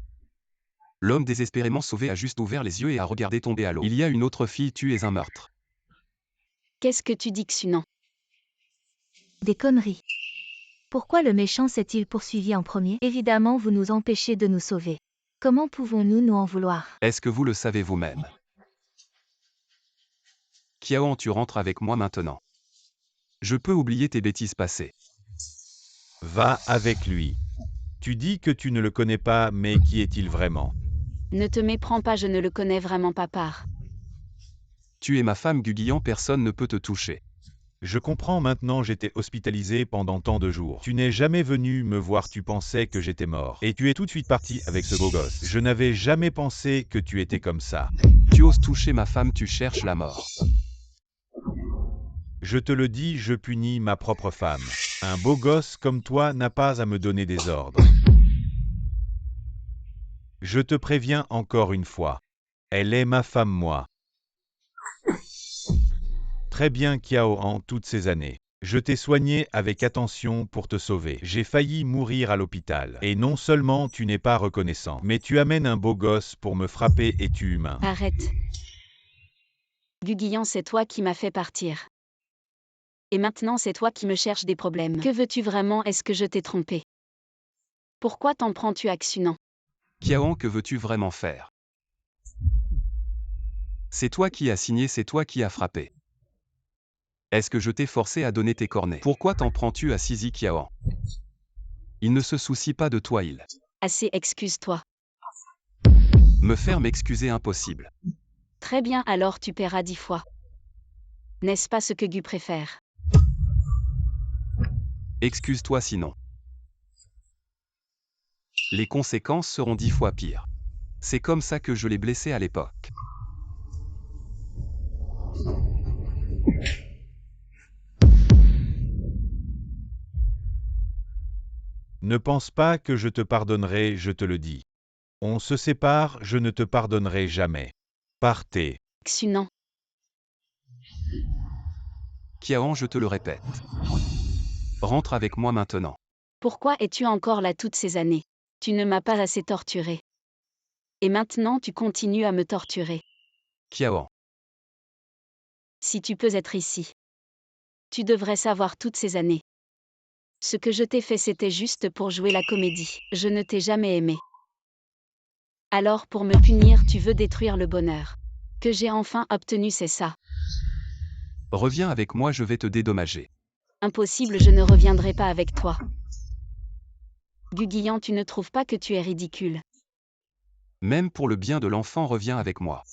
L'homme désespérément sauvé a juste ouvert les yeux et a regardé tomber à l'eau. Il y a une autre fille, tu es un meurtre. Qu'est-ce que tu dis, Xunan? Des conneries. Pourquoi le méchant s'est-il poursuivi en premier? Évidemment, vous nous empêchez de nous sauver. Comment pouvons-nous nous en vouloir? Est-ce que vous le savez vous-même? Kiaon, tu rentres avec moi maintenant. Je peux oublier tes bêtises passées. Va avec lui. Tu dis que tu ne le connais pas, mais qui est-il vraiment? Ne te méprends pas, je ne le connais vraiment pas par. Tu es ma femme Guguian, personne ne peut te toucher. Je comprends maintenant, j'étais hospitalisé pendant tant de jours. Tu n'es jamais venu me voir, tu pensais que j'étais mort. Et tu es tout de suite parti avec ce beau gosse. Je n'avais jamais pensé que tu étais comme ça. Tu oses toucher ma femme, tu cherches la mort. Je te le dis, je punis ma propre femme. Un beau gosse comme toi n'a pas à me donner des ordres. Je te préviens encore une fois. Elle est ma femme, moi. Très bien, Kiao, en toutes ces années. Je t'ai soigné avec attention pour te sauver. J'ai failli mourir à l'hôpital. Et non seulement tu n'es pas reconnaissant, mais tu amènes un beau gosse pour me frapper, es-tu humain? Arrête. Guguian, c'est toi qui m'as fait partir. Et maintenant c'est toi qui me cherches des problèmes. Que veux-tu vraiment? Est-ce que je t'ai trompé? Pourquoi t'en prends-tu à Xunan? Kiaon, que veux-tu vraiment faire? C'est toi qui as signé, c'est toi qui as frappé. Est-ce que je t'ai forcé à donner tes cornets? Pourquoi t'en prends-tu à Sisi Kiaon? Il ne se soucie pas de toi, il. Assez, excuse-toi. Me faire m'excuser, impossible. Très bien, alors tu paieras 10 fois. N'est-ce pas ce que Gu préfère? Excuse-toi sinon. les conséquences seront 10 fois pires. C'est comme ça que je l'ai blessé à l'époque. Ne pense pas que je te pardonnerai, je te le dis. On se sépare, je ne te pardonnerai jamais. Partez. Xunan. Kiaon, je te le répète. Rentre avec moi maintenant. Pourquoi es-tu encore là toutes ces années? Tu ne m'as pas assez torturé. Et maintenant tu continues à me torturer. Kiaon. Si tu peux être ici. Tu devrais savoir toutes ces années. Ce que je t'ai fait c'était juste pour jouer la comédie. Je ne t'ai jamais aimé. Alors pour me punir tu veux détruire le bonheur. Que j'ai enfin obtenu, c'est ça. Reviens avec moi, je vais te dédommager. Impossible, je ne reviendrai pas avec toi. Guguian, tu ne trouves pas que tu es ridicule? Même pour le bien de l'enfant, reviens avec moi.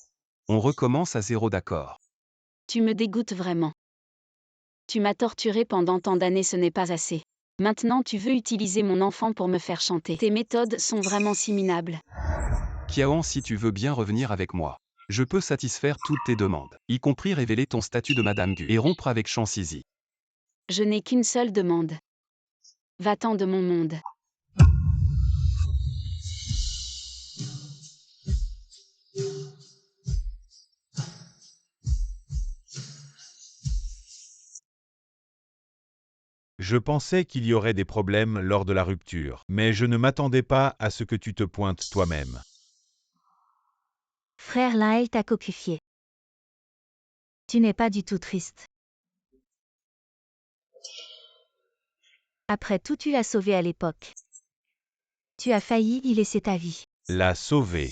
On recommence à zéro, d'accord? Tu me dégoûtes vraiment. Tu m'as torturé pendant tant d'années, ce n'est pas assez. Maintenant tu veux utiliser mon enfant pour me faire chanter. Tes méthodes sont vraiment si minables. Kiaon, si tu veux bien revenir avec moi, je peux satisfaire toutes tes demandes, y compris révéler ton statut de Madame Gu et rompre avec Chansizi. Je n'ai qu'une seule demande. Va-t'en de mon monde. Je pensais qu'il y aurait des problèmes lors de la rupture, mais je ne m'attendais pas à ce que tu te pointes toi-même. Frère Laël t'a cocufié. Tu n'es pas du tout triste. Après tout, tu l'as sauvé à l'époque. Tu as failli y laisser ta vie. La sauver.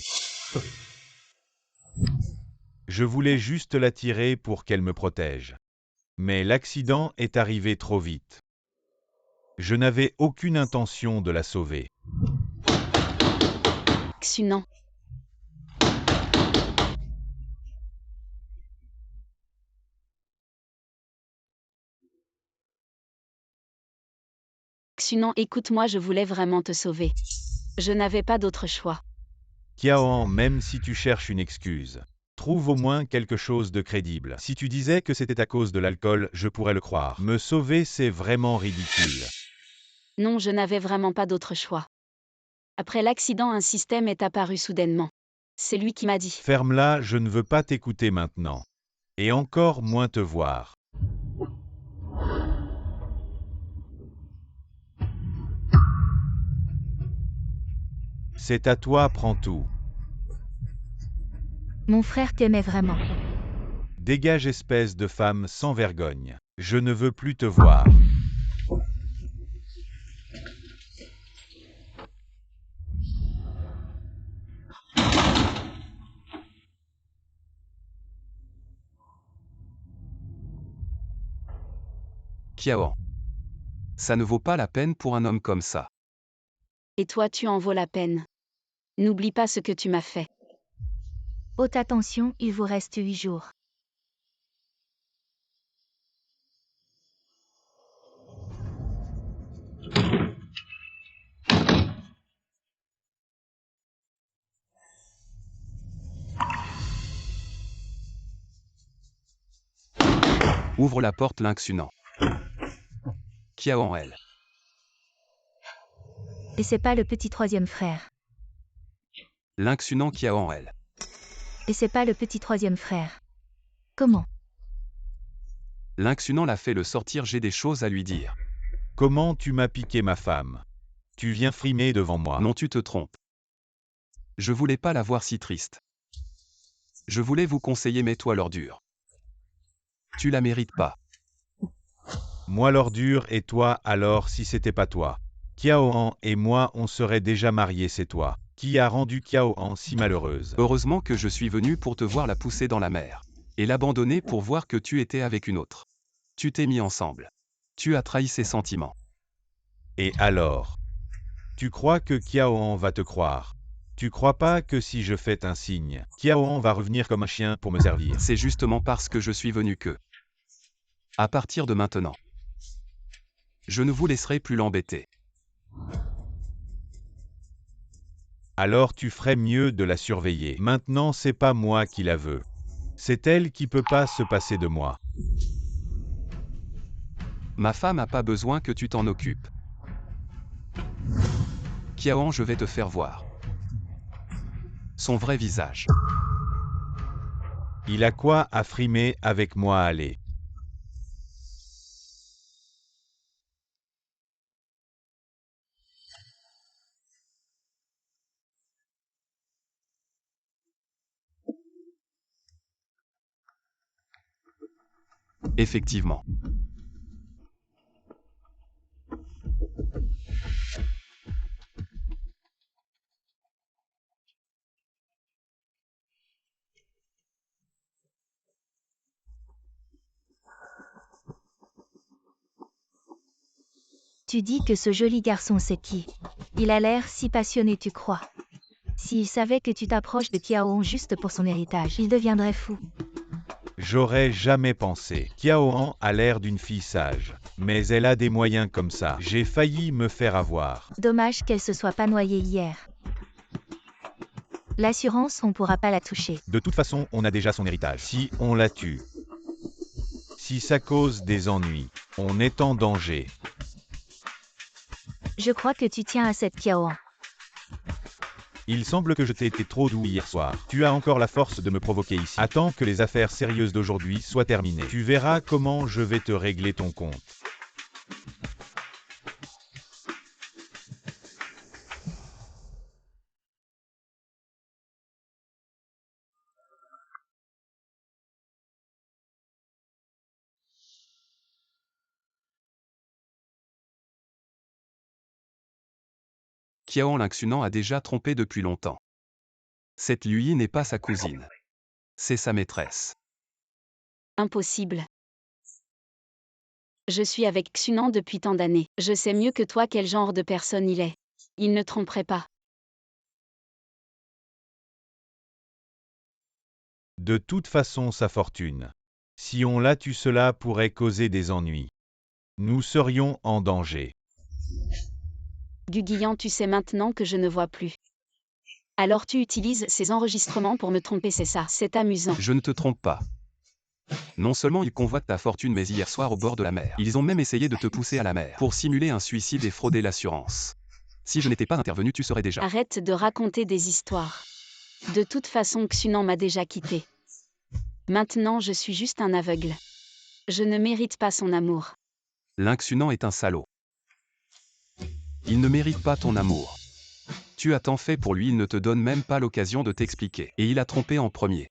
Je voulais juste la tirer pour qu'elle me protège. Mais l'accident est arrivé trop vite. Je n'avais aucune intention de la sauver. Xunan. Xunan, écoute-moi, je voulais vraiment te sauver. Je n'avais pas d'autre choix. Kiaon, même si tu cherches une excuse, trouve au moins quelque chose de crédible. Si tu disais que c'était à cause de l'alcool, je pourrais le croire. Me sauver, c'est vraiment ridicule. Non, je n'avais vraiment pas d'autre choix. Après l'accident, un système est apparu soudainement. C'est lui qui m'a dit. Ferme-la, je ne veux pas t'écouter maintenant. Et encore moins te voir. C'est à toi, prends tout. Mon frère t'aimait vraiment. Dégage, espèce de femme sans vergogne. Je ne veux plus te voir. Kiaon. Ça ne vaut pas la peine pour un homme comme ça. Et toi, tu en vaux la peine. N'oublie pas ce que tu m'as fait. Haute attention, il vous reste 8 jours. Ouvre la porte, Lynxunan. Kiaon, elle. Et c'est pas le petit troisième frère. Lynxunan, Kiaon, elle. Et c'est pas le petit troisième frère. Comment? Lynxunan l'a fait le sortir, j'ai des choses à lui dire. Comment tu m'as piqué ma femme? Tu viens frimer devant moi. Non, tu te trompes. Je voulais pas la voir si triste. Je voulais vous conseiller, mets-toi l'ordure. Tu la mérites pas. Moi l'ordure et toi alors si c'était pas toi. Kiaoan et moi on serait déjà mariés, c'est toi. Qui a rendu Kiaoan si malheureuse? Heureusement que je suis venu pour te voir la pousser dans la mer. Et l'abandonner pour voir que tu étais avec une autre. Tu t'es mis ensemble. Tu as trahi ses sentiments. Et alors? Tu crois que Kiaoan va te croire? Tu crois pas que si je fais un signe, Kiaoan va revenir comme un chien pour me servir? C'est justement parce que je suis venu que... À partir de maintenant, je ne vous laisserai plus l'embêter. Alors tu ferais mieux de la surveiller. Maintenant, c'est pas moi qui la veux. C'est elle qui peut pas se passer de moi. Ma femme n'a pas besoin que tu t'en occupes. Kiaon, je vais te faire voir son vrai visage. Il a quoi à frimer avec moi, allez. Effectivement. Tu dis que ce joli garçon c'est qui? Il a l'air si passionné, tu crois? S'il savait que tu t'approches de Kiaon juste pour son héritage, il deviendrait fou. J'aurais jamais pensé. Kiaoan a l'air d'une fille sage. Mais elle a des moyens comme ça. J'ai failli me faire avoir. Dommage qu'elle se soit pas noyée hier. L'assurance, on pourra pas la toucher. De toute façon, on a déjà son héritage. Si on la tue, si ça cause des ennuis, on est en danger. Je crois que tu tiens à cette Kiaon. Il semble que je t'ai été trop doux hier soir. Tu as encore la force de me provoquer ici. Attends que les affaires sérieuses d'aujourd'hui soient terminées. Tu verras comment je vais te régler ton compte. Kiaon Lingxunan a déjà trompé depuis longtemps. Cette Lui n'est pas sa cousine. C'est sa maîtresse. Impossible. Je suis avec Xunan depuis tant d'années. Je sais mieux que toi quel genre de personne il est. Il ne tromperait pas. De toute façon, sa fortune. Si on la tue, cela pourrait causer des ennuis. Nous serions en danger. Guguian, tu sais maintenant que je ne vois plus. Alors tu utilises ces enregistrements pour me tromper, c'est ça? C'est amusant. Je ne te trompe pas. Non seulement ils convoitent ta fortune, mais hier soir au bord de la mer, ils ont même essayé de te pousser à la mer pour simuler un suicide et frauder l'assurance. Si je n'étais pas intervenu, tu serais déjà... Arrête de raconter des histoires. De toute façon, Xunan m'a déjà quitté. Maintenant, je suis juste un aveugle. Je ne mérite pas son amour. Lingxunan est un salaud. Il ne mérite pas ton amour. Tu as tant fait pour lui, il ne te donne même pas l'occasion de t'expliquer. Et il a trompé en premier.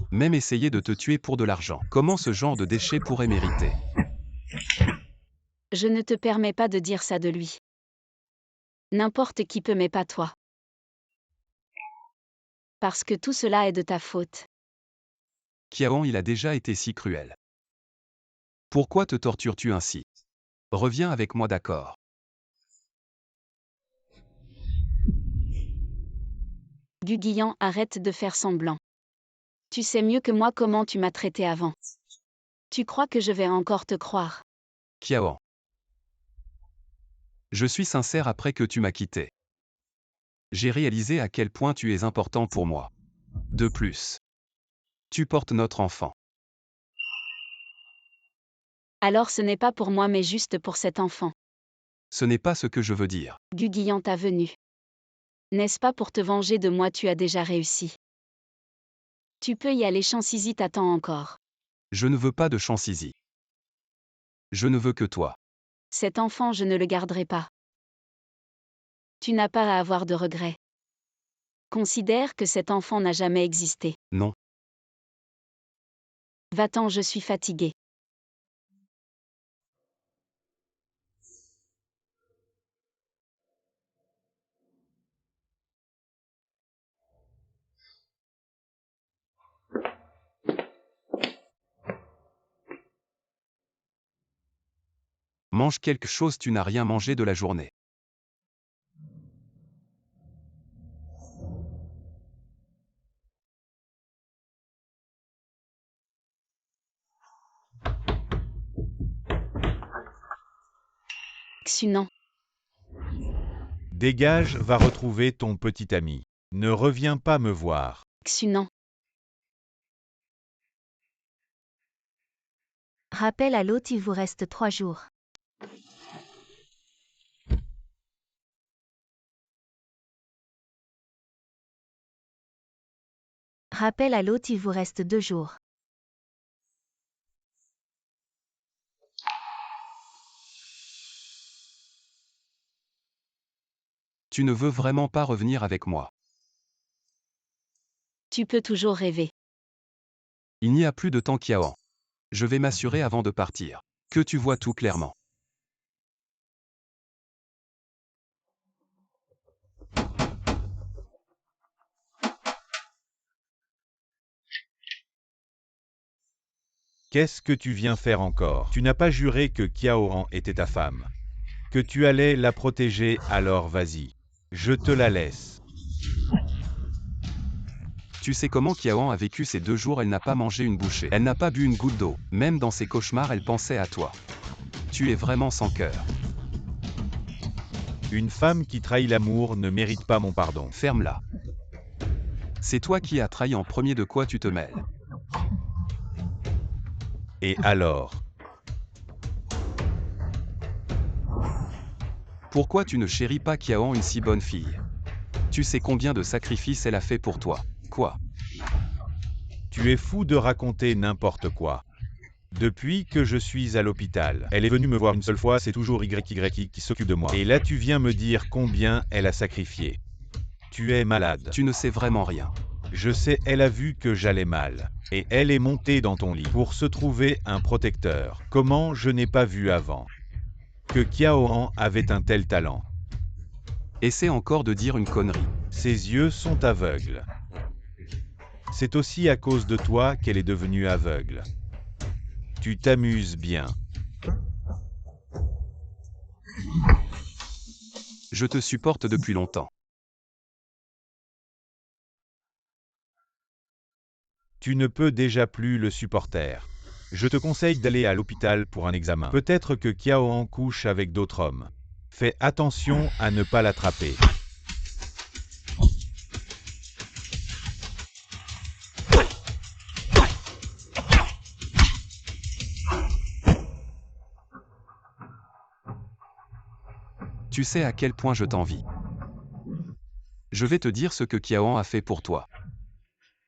Même essayer de te tuer pour de l'argent. Comment ce genre de déchet pourrait mériter? Je ne te permets pas de dire ça de lui. N'importe qui peut, mais pas toi. Parce que tout cela est de ta faute. Kiaon, il a déjà été si cruel. Pourquoi te tortures-tu ainsi? Reviens avec moi, d'accord? Guguian, arrête de faire semblant. Tu sais mieux que moi comment tu m'as traité avant. Tu crois que je vais encore te croire? Kiaon. Je suis sincère après que tu m'as quitté. J'ai réalisé à quel point tu es important pour moi. De plus, tu portes notre enfant. Alors ce n'est pas pour moi mais juste pour cet enfant. Ce n'est pas ce que je veux dire. Guguian t'a venu. N'est-ce pas pour te venger de moi, tu as déjà réussi. Tu peux y aller, Chansizi t'attend encore. Je ne veux pas de Chansizi. Je ne veux que toi. Cet enfant, je ne le garderai pas. Tu n'as pas à avoir de regrets. Considère que cet enfant n'a jamais existé. Non. Va-t'en, je suis fatiguée. Mange quelque chose, tu n'as rien mangé de la journée. Xunan. Dégage, va retrouver ton petit ami. Ne reviens pas me voir. Xunan. Rappel à l'hôte, il vous reste 3 jours. Rappel à l'hôte, il vous reste 2 jours. Tu ne veux vraiment pas revenir avec moi. Tu peux toujours rêver. Il n'y a plus de temps, Kiaoan. Je vais m'assurer avant de partir que tu vois tout clairement. Qu'est-ce que tu viens faire encore? Tu n'as pas juré que Kiaoan était ta femme. Que tu allais la protéger, alors vas-y. Je te la laisse. Tu sais comment Kiaoan a vécu ces 2 jours, elle n'a pas mangé une bouchée. Elle n'a pas bu une goutte d'eau. Même dans ses cauchemars, elle pensait à toi. Tu es vraiment sans cœur. Une femme qui trahit l'amour ne mérite pas mon pardon. Ferme-la. C'est toi qui as trahi en premier, de quoi tu te mêles? Et alors? Pourquoi tu ne chéris pas Kiaoan, une si bonne fille? Tu sais combien de sacrifices elle a fait pour toi. Quoi? Tu es fou de raconter n'importe quoi. Depuis que je suis à l'hôpital, elle est venue me voir une seule fois, c'est toujours YYI qui s'occupe de moi. Et là tu viens me dire combien elle a sacrifié. Tu es malade. Tu ne sais vraiment rien. Je sais, elle a vu que j'allais mal. Et elle est montée dans ton lit pour se trouver un protecteur. Comment je n'ai pas vu avant que Kiaoan avait un tel talent? Essaie encore de dire une connerie. Ses yeux sont aveugles. C'est aussi à cause de toi qu'elle est devenue aveugle. Tu t'amuses bien. Je te supporte depuis longtemps. Tu ne peux déjà plus le supporter. Je te conseille d'aller à l'hôpital pour un examen. Peut-être que Kiaoan couche avec d'autres hommes. Fais attention à ne pas l'attraper. Tu sais à quel point je t'envie. Je vais te dire ce que Kiaoan a fait pour toi.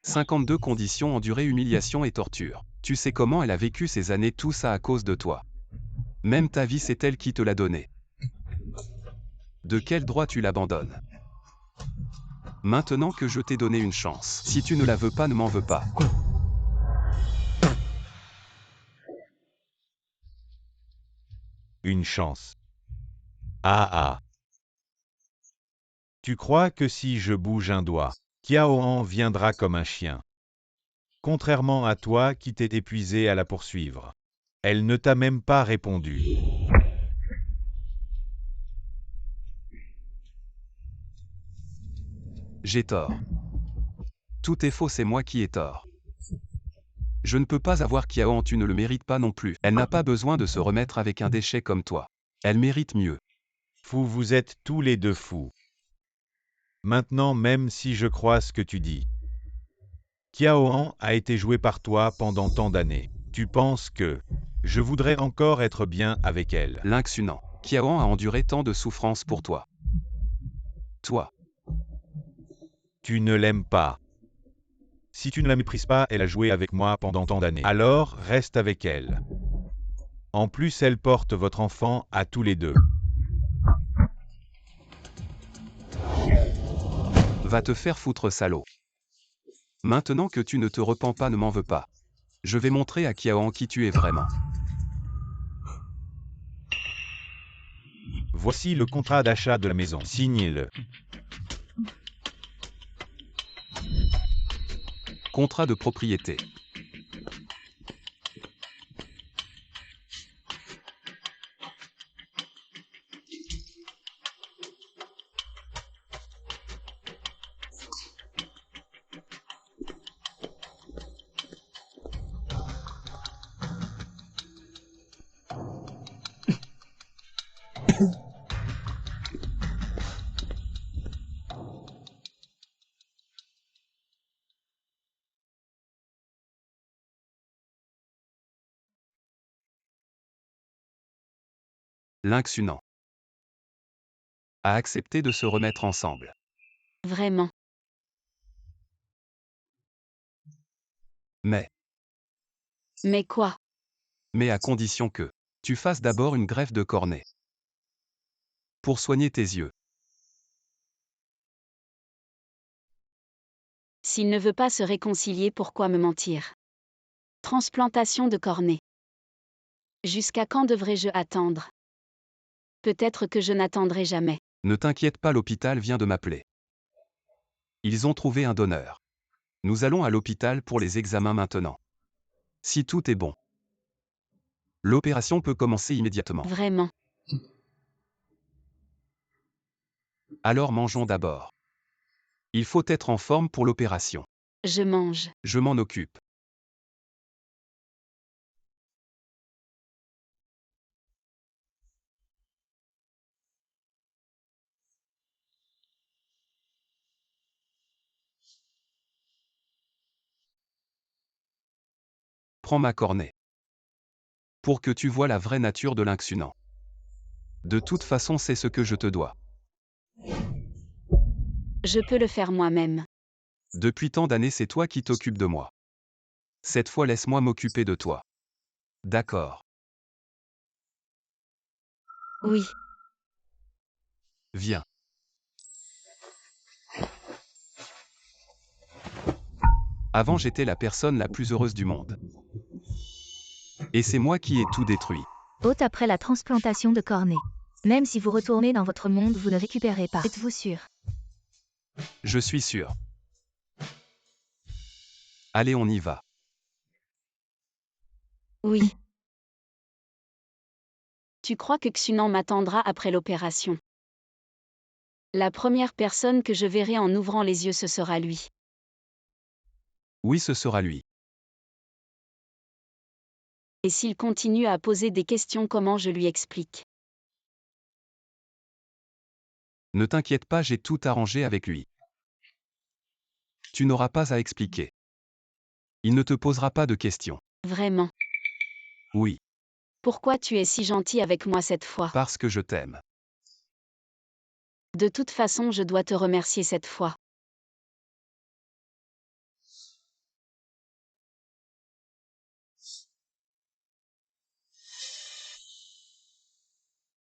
52 conditions endurées, humiliation et torture. Tu sais comment elle a vécu ces années, tout ça à cause de toi. Même ta vie, c'est elle qui te l'a donnée. De quel droit tu l'abandonnes? Maintenant que je t'ai donné une chance, si tu ne la veux pas, ne m'en veux pas. Une chance. Ah. Tu crois que si je bouge un doigt, Kiaoan viendra comme un chien? Contrairement à toi qui t'es épuisé à la poursuivre. Elle ne t'a même pas répondu. J'ai tort. Tout est faux, c'est moi qui ai tort. Je ne peux pas avoir Kiaoan, tu ne le mérites pas non plus. Elle n'a pas besoin de se remettre avec un déchet comme toi. Elle mérite mieux. Fou, vous êtes tous les deux fous. Maintenant, même si je crois ce que tu dis, Kiaoan a été joué par toi pendant tant d'années. Tu penses que je voudrais encore être bien avec elle? Lynx Hunan. Kiaoan a enduré tant de souffrances pour toi. Toi. Tu ne l'aimes pas. Si tu ne la méprises pas, elle a joué avec moi pendant tant d'années. Alors, reste avec elle. En plus, elle porte votre enfant à tous les deux. Va te faire foutre, salaud. Maintenant que tu ne te repens pas, ne m'en veux pas. Je vais montrer à Kiaoan qui tu es vraiment. Voici le contrat d'achat de la maison. Signe-le. Contrat de propriété. Lynx Hunan a accepté de se remettre ensemble. Vraiment. Mais quoi? mais à condition que tu fasses d'abord une greffe de cornée. Pour soigner tes yeux. S'il ne veut pas se réconcilier, pourquoi me mentir? Transplantation de cornée. Jusqu'à quand devrais-je attendre? Peut-être que je n'attendrai jamais. Ne t'inquiète pas, l'hôpital vient de m'appeler. Ils ont trouvé un donneur. Nous allons à l'hôpital pour les examens maintenant. Si tout est bon, l'opération peut commencer immédiatement. Vraiment. Alors mangeons d'abord. Il faut être en forme pour l'opération. Je mange. Je m'en occupe. Prends ma cornée. Pour que tu vois la vraie nature de Lynx Hunan. De toute façon, c'est ce que je te dois. Je peux le faire moi-même. Depuis tant d'années, c'est toi qui t'occupes de moi. Cette fois, laisse-moi m'occuper de toi. D'accord. Oui. Viens. Avant, j'étais la personne la plus heureuse du monde. Et c'est moi qui ai tout détruit. Haute après la transplantation de cornée. Même si vous retournez dans votre monde, vous ne récupérez pas. Êtes-vous sûr? Je suis sûr. Allez, on y va. Oui. Tu crois que Xunan m'attendra après l'opération? La première personne que je verrai en ouvrant les yeux, ce sera lui. Oui, ce sera lui. Et s'il continue à poser des questions, comment je lui explique? Ne t'inquiète pas, j'ai tout arrangé avec lui. Tu n'auras pas à expliquer. Il ne te posera pas de questions. Vraiment. Oui, Pourquoi tu es si gentil avec moi cette fois? parce que je t'aime. De toute façon, je dois te remercier cette fois.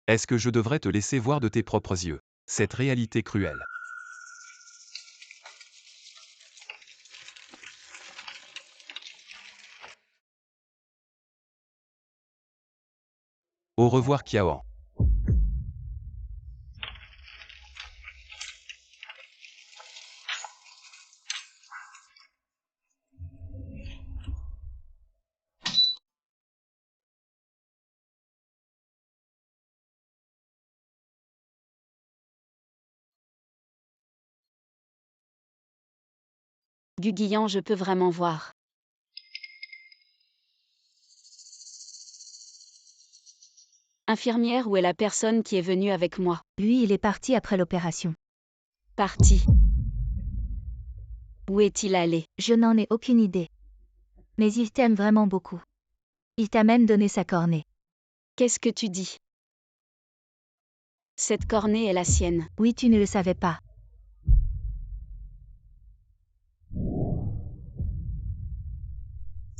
Est-ce que je devrais te laisser voir de tes propres yeux cette réalité cruelle? Au revoir, Kiaoan. Guguian, je peux vraiment voir. Infirmière, où est la personne qui est venue avec moi? Lui, il est parti après l'opération. Parti. Où est-il allé? Je n'en ai aucune idée. Mais il t'aime vraiment beaucoup. Il t'a même donné sa cornée. Qu'est-ce que tu dis? Cette cornée est la sienne. Oui, tu ne le savais pas.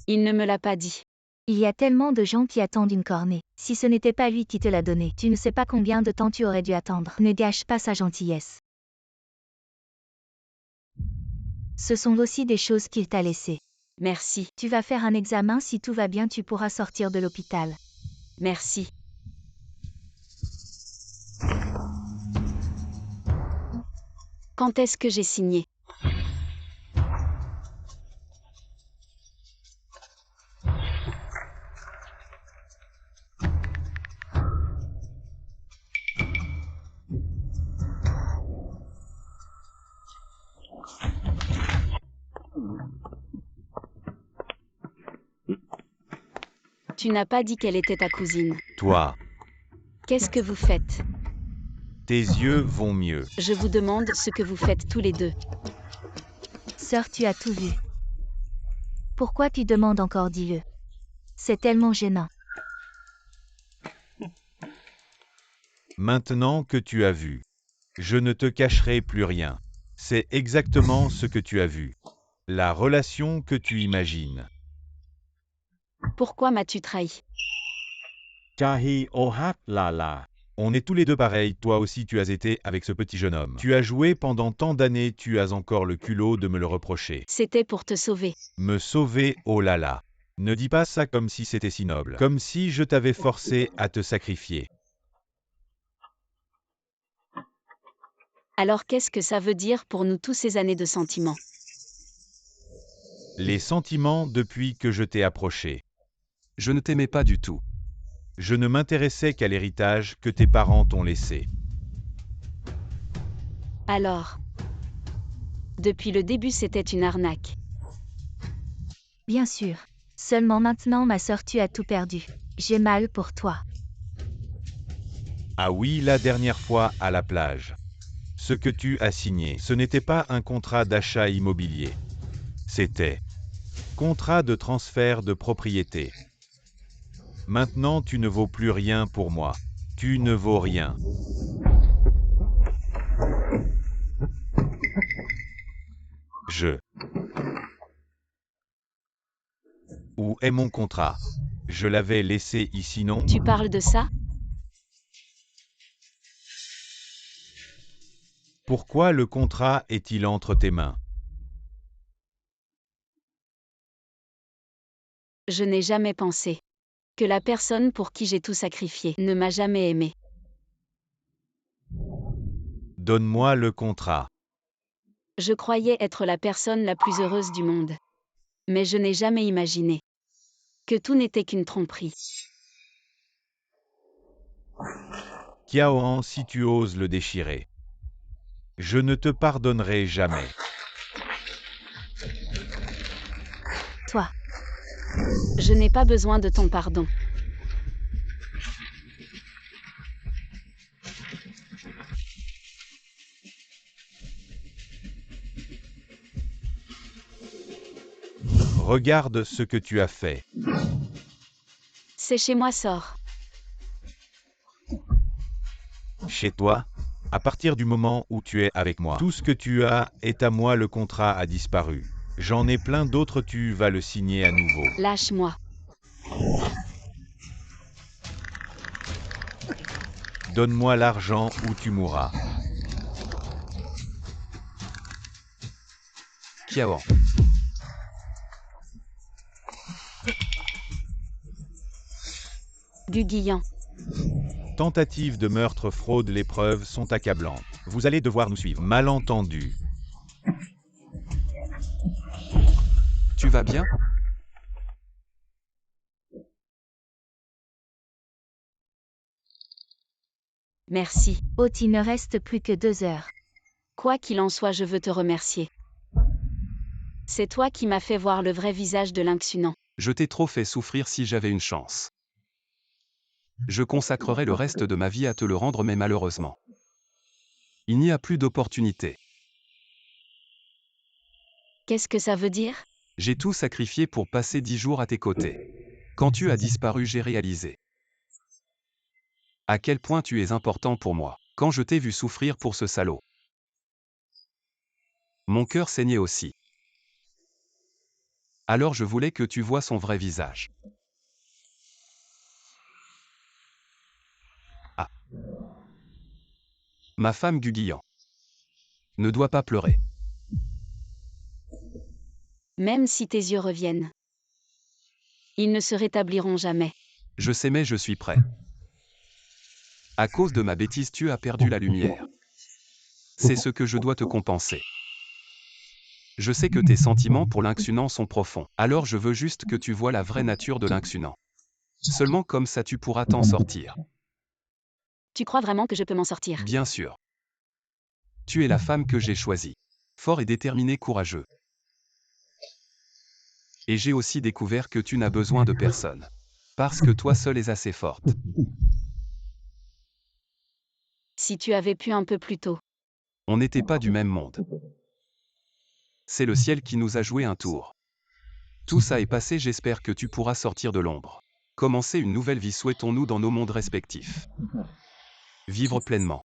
Il ne me l'a pas dit. Il y a tellement de gens qui attendent une cornée. Si ce n'était pas lui qui te l'a donnée, tu ne sais pas combien de temps tu aurais dû attendre. Ne gâche pas sa gentillesse. Ce sont aussi des choses qu'il t'a laissées. Merci. Tu vas faire un examen, si tout va bien, tu pourras sortir de l'hôpital. Merci. Quand est-ce que j'ai signé? Tu n'as pas dit qu'elle était ta cousine. Toi, Qu'est-ce que vous faites? tes yeux vont mieux. Je vous demande ce que vous faites tous les deux. Sœur, tu as tout vu. Pourquoi tu demandes encore, dis-le? C'est tellement gênant. Maintenant que tu as vu, je ne te cacherai plus rien. C'est exactement ce que tu as vu. La relation que tu imagines. Pourquoi m'as-tu trahi? Kahi Ohat Lala. On est tous les deux pareils, toi aussi tu as été avec ce petit jeune homme. Tu as joué pendant tant d'années, tu as encore le culot de me le reprocher. C'était pour te sauver. Me sauver, oh là là. Ne dis pas ça comme si c'était si noble. Comme si je t'avais forcé à te sacrifier. Alors qu'est-ce que ça veut dire pour nous tous ces années de sentiments? Les sentiments depuis que je t'ai approché. Je ne t'aimais pas du tout. Je ne m'intéressais qu'à l'héritage que tes parents t'ont laissé. Alors, depuis le début c'était une arnaque. Bien sûr. Seulement maintenant ma sœur tu as tout perdu. J'ai mal pour toi. Ah oui, la dernière fois à la plage. Ce que tu as signé, ce n'était pas un contrat d'achat immobilier. C'était contrat de transfert de propriété. Maintenant tu ne vaux plus rien pour moi. Tu ne vaux rien. Où est mon contrat? Je l'avais laissé ici, non? Tu parles de ça? Pourquoi le contrat est-il entre tes mains? Je n'ai jamais pensé que la personne pour qui j'ai tout sacrifié ne m'a jamais aimé. Donne-moi le contrat. Je croyais être la personne la plus heureuse du monde. Mais je n'ai jamais imaginé que tout n'était qu'une tromperie. Kiaoan, si tu oses le déchirer. Je ne te pardonnerai jamais. Toi. Je n'ai pas besoin de ton pardon. Regarde ce que tu as fait. C'est chez moi, sors. Chez toi? À partir du moment où tu es avec moi, tout ce que tu as est à moi, le contrat a disparu. J'en ai plein d'autres, tu vas le signer à nouveau. Lâche-moi. Donne-moi l'argent ou tu mourras. Kiaoan. Guguillant. Tentative de meurtre, fraude, les preuves sont accablantes. Vous allez devoir nous suivre. Malentendu. Tu vas bien? Merci. Haute, il ne reste plus que 2 heures. Quoi qu'il en soit, je veux te remercier. C'est toi qui m'as fait voir le vrai visage de Lynxunan. Je t'ai trop fait souffrir si j'avais une chance. Je consacrerai le reste de ma vie à te le rendre, mais malheureusement, il n'y a plus d'opportunité. Qu'est-ce que ça veut dire? J'ai tout sacrifié pour passer 10 jours à tes côtés. Quand tu as disparu, j'ai réalisé à quel point tu es important pour moi. Quand je t'ai vu souffrir pour ce salaud, mon cœur saignait aussi. Alors je voulais que tu vois son vrai visage. Ah. Ma femme Guguillan ne doit pas pleurer. Même si tes yeux reviennent, ils ne se rétabliront jamais. Je sais, mais je suis prêt. À cause de ma bêtise, tu as perdu la lumière. C'est ce que je dois te compenser. Je sais que tes sentiments pour Lynxunan sont profonds. Alors je veux juste que tu vois la vraie nature de Lynxunan. Seulement comme ça tu pourras t'en sortir. Tu crois vraiment que je peux m'en sortir? Bien sûr. Tu es la femme que j'ai choisie. Fort et déterminé, courageux. Et j'ai aussi découvert que tu n'as besoin de personne. Parce que toi seule es assez forte. Si tu avais pu un peu plus tôt. On n'était pas du même monde. C'est le ciel qui nous a joué un tour. Tout ça est passé, j'espère que tu pourras sortir de l'ombre. Commencer une nouvelle vie, souhaitons-nous dans nos mondes respectifs. Vivre pleinement.